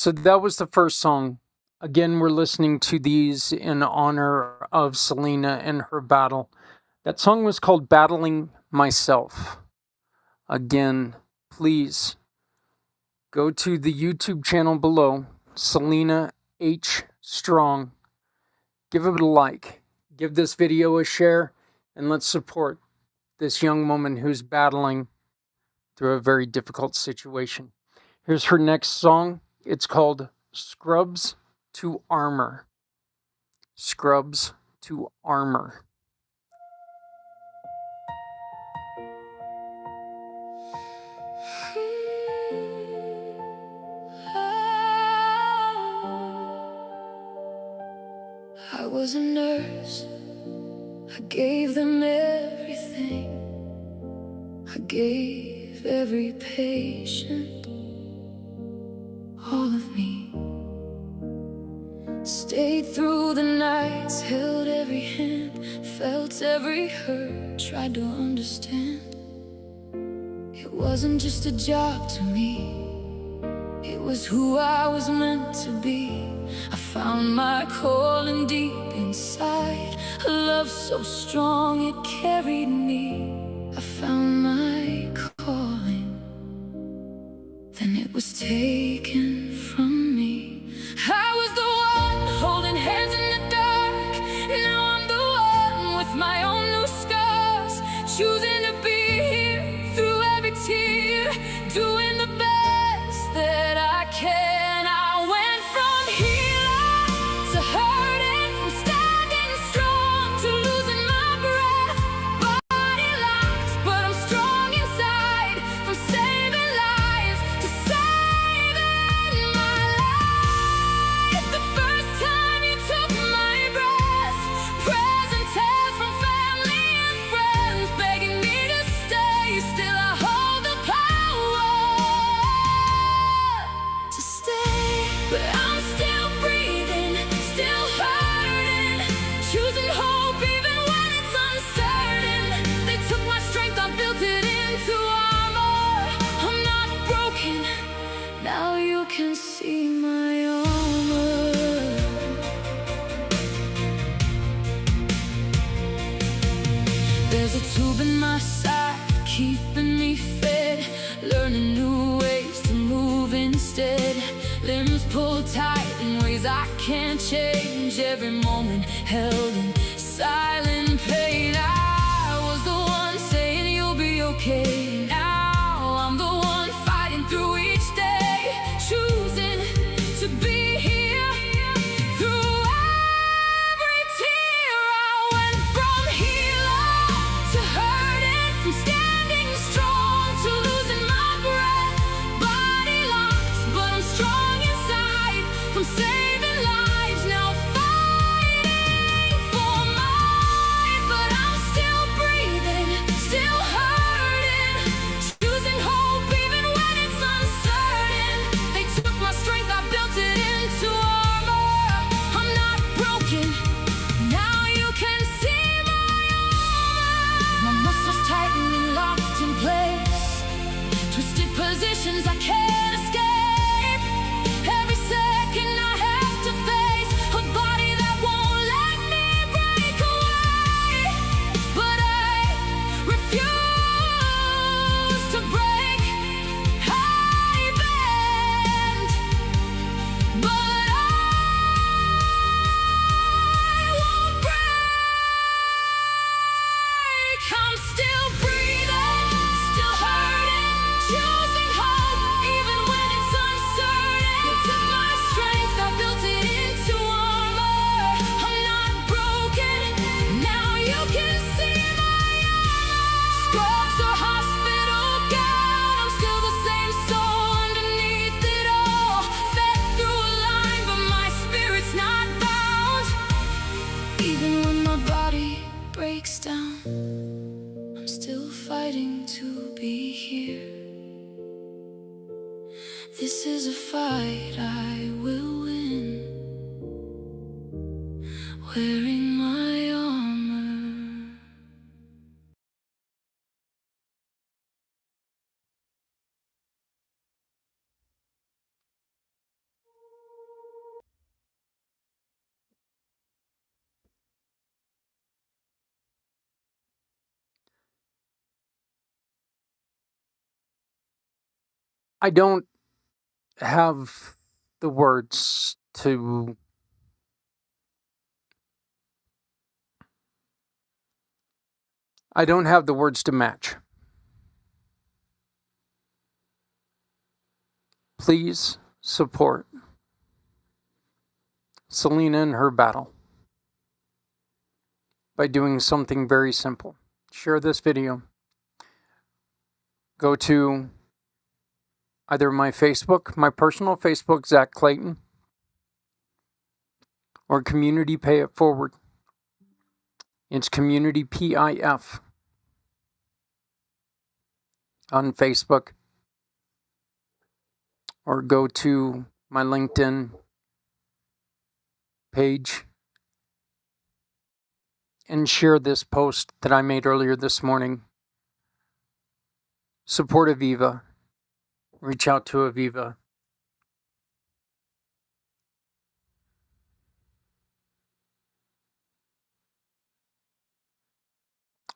So that was the first song. Again, we're listening to these in honor of Selena and her battle. That song was called Battling Myself. Again, please go to the YouTube channel below, Selena H. Strong. Give it a like. Give this video a share, and let's support this young woman who's battling through a very difficult situation. Here's her next song. It's called Scrubs to Armor. Scrubs to Armor. I was a nurse. I gave them everything. I gave every patient all of me. Stayed through the nights, held every hand, felt every hurt, tried to understand. It wasn't just a job to me, it was who I was meant to be. I found my calling deep inside, a love so strong it carried me. I found my calling, then it was taken from me. I was the one holding hands in the dark, now I'm the one with my own new scars, choosing to be here through every tear, doing the best that I can. I went from healer to hurting, from standing strong to losing my breath. Body locked, but I'm strong inside, from saving lives to saving my life. The first time you took my breath, present tears from family and friends begging me to stay. Still I hold the power to stay, but I'm still breathing, still hurting, choosing hope even when it's uncertain. They took my strength, I built it into armor. I'm not broken, now you can see my armor. There's a tube in my side, keeping me fed, learning new ways to move instead. Limbs pulled tight in ways I can't change, every moment held in silent pain. I was the one saying you'll be okay, now I'm the one fighting through each day, choosing to be here through every tear. I went from healer to hurting, from standing strong to losing my breath. Body locked, but I'm strong inside, from saving lives, now fighting for mine. But I'm still breathing, still hurting, choosing hope even when it's uncertain. They took my strength, I built it into armor. I'm not broken, now you can see my armor. My muscles tightening, locked in place, twisted positions I can't escape. Every second I have to face a body that won't let me break away. But I refuse to break, I bend, but I won't break. I'm still breathing, still hurting, choosing hope even when it's uncertain. You took my strength, I built it into armor. I'm not broken, now you can see my armor. Scrubs or hospital gown, I'm still the same soul underneath it all. Fed through a line, but my spirit's not bound. Even when my body breaks down, I'm still fighting to be here. This is a fight I will win, wearing my armor. I don't have the words to match. Please support Selena in her battle by doing something very simple. Share this video. Go to either my Facebook, my personal Facebook, Zach Clayton, or Community Pay It Forward. It's Community PIF on Facebook. Or go to my LinkedIn page and share this post that I made earlier this morning. Support Aviva. Reach out to Aviva.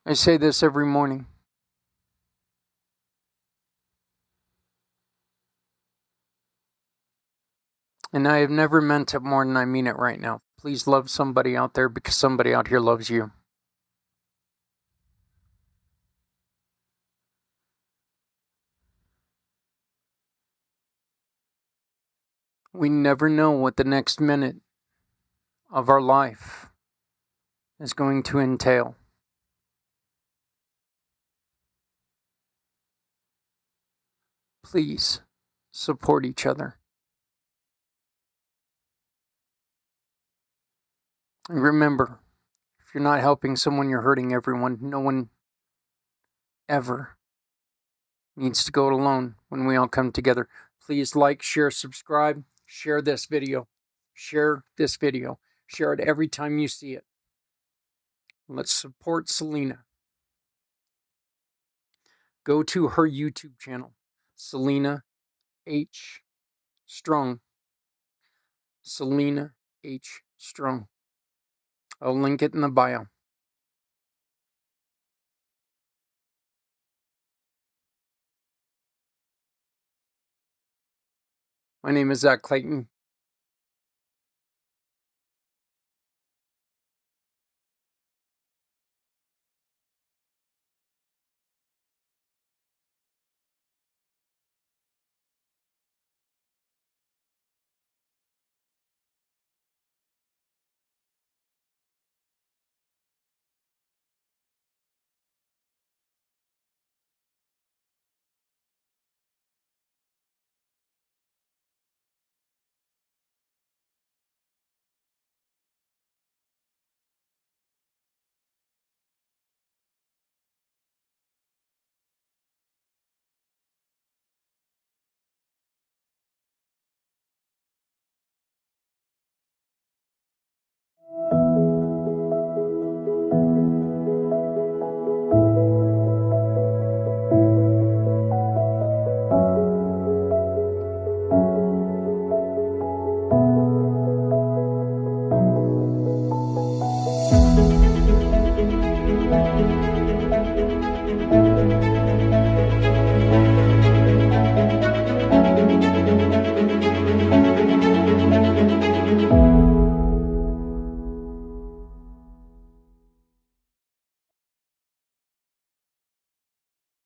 I say this every morning. And I have never meant it more than I mean it right now. Please love somebody out there because somebody out here loves you. We never know what the next minute of our life is going to entail. Please support each other. And remember, if you're not helping someone, you're hurting everyone. No one ever needs to go it alone when we all come together. Please like, share, subscribe, share this video. Share this video. Share it every time you see it. Let's support Selena. Go to her YouTube channel, Selena H. Strong. Selena H. Strong. I'll link it in the bio. My name is Zach Clayton.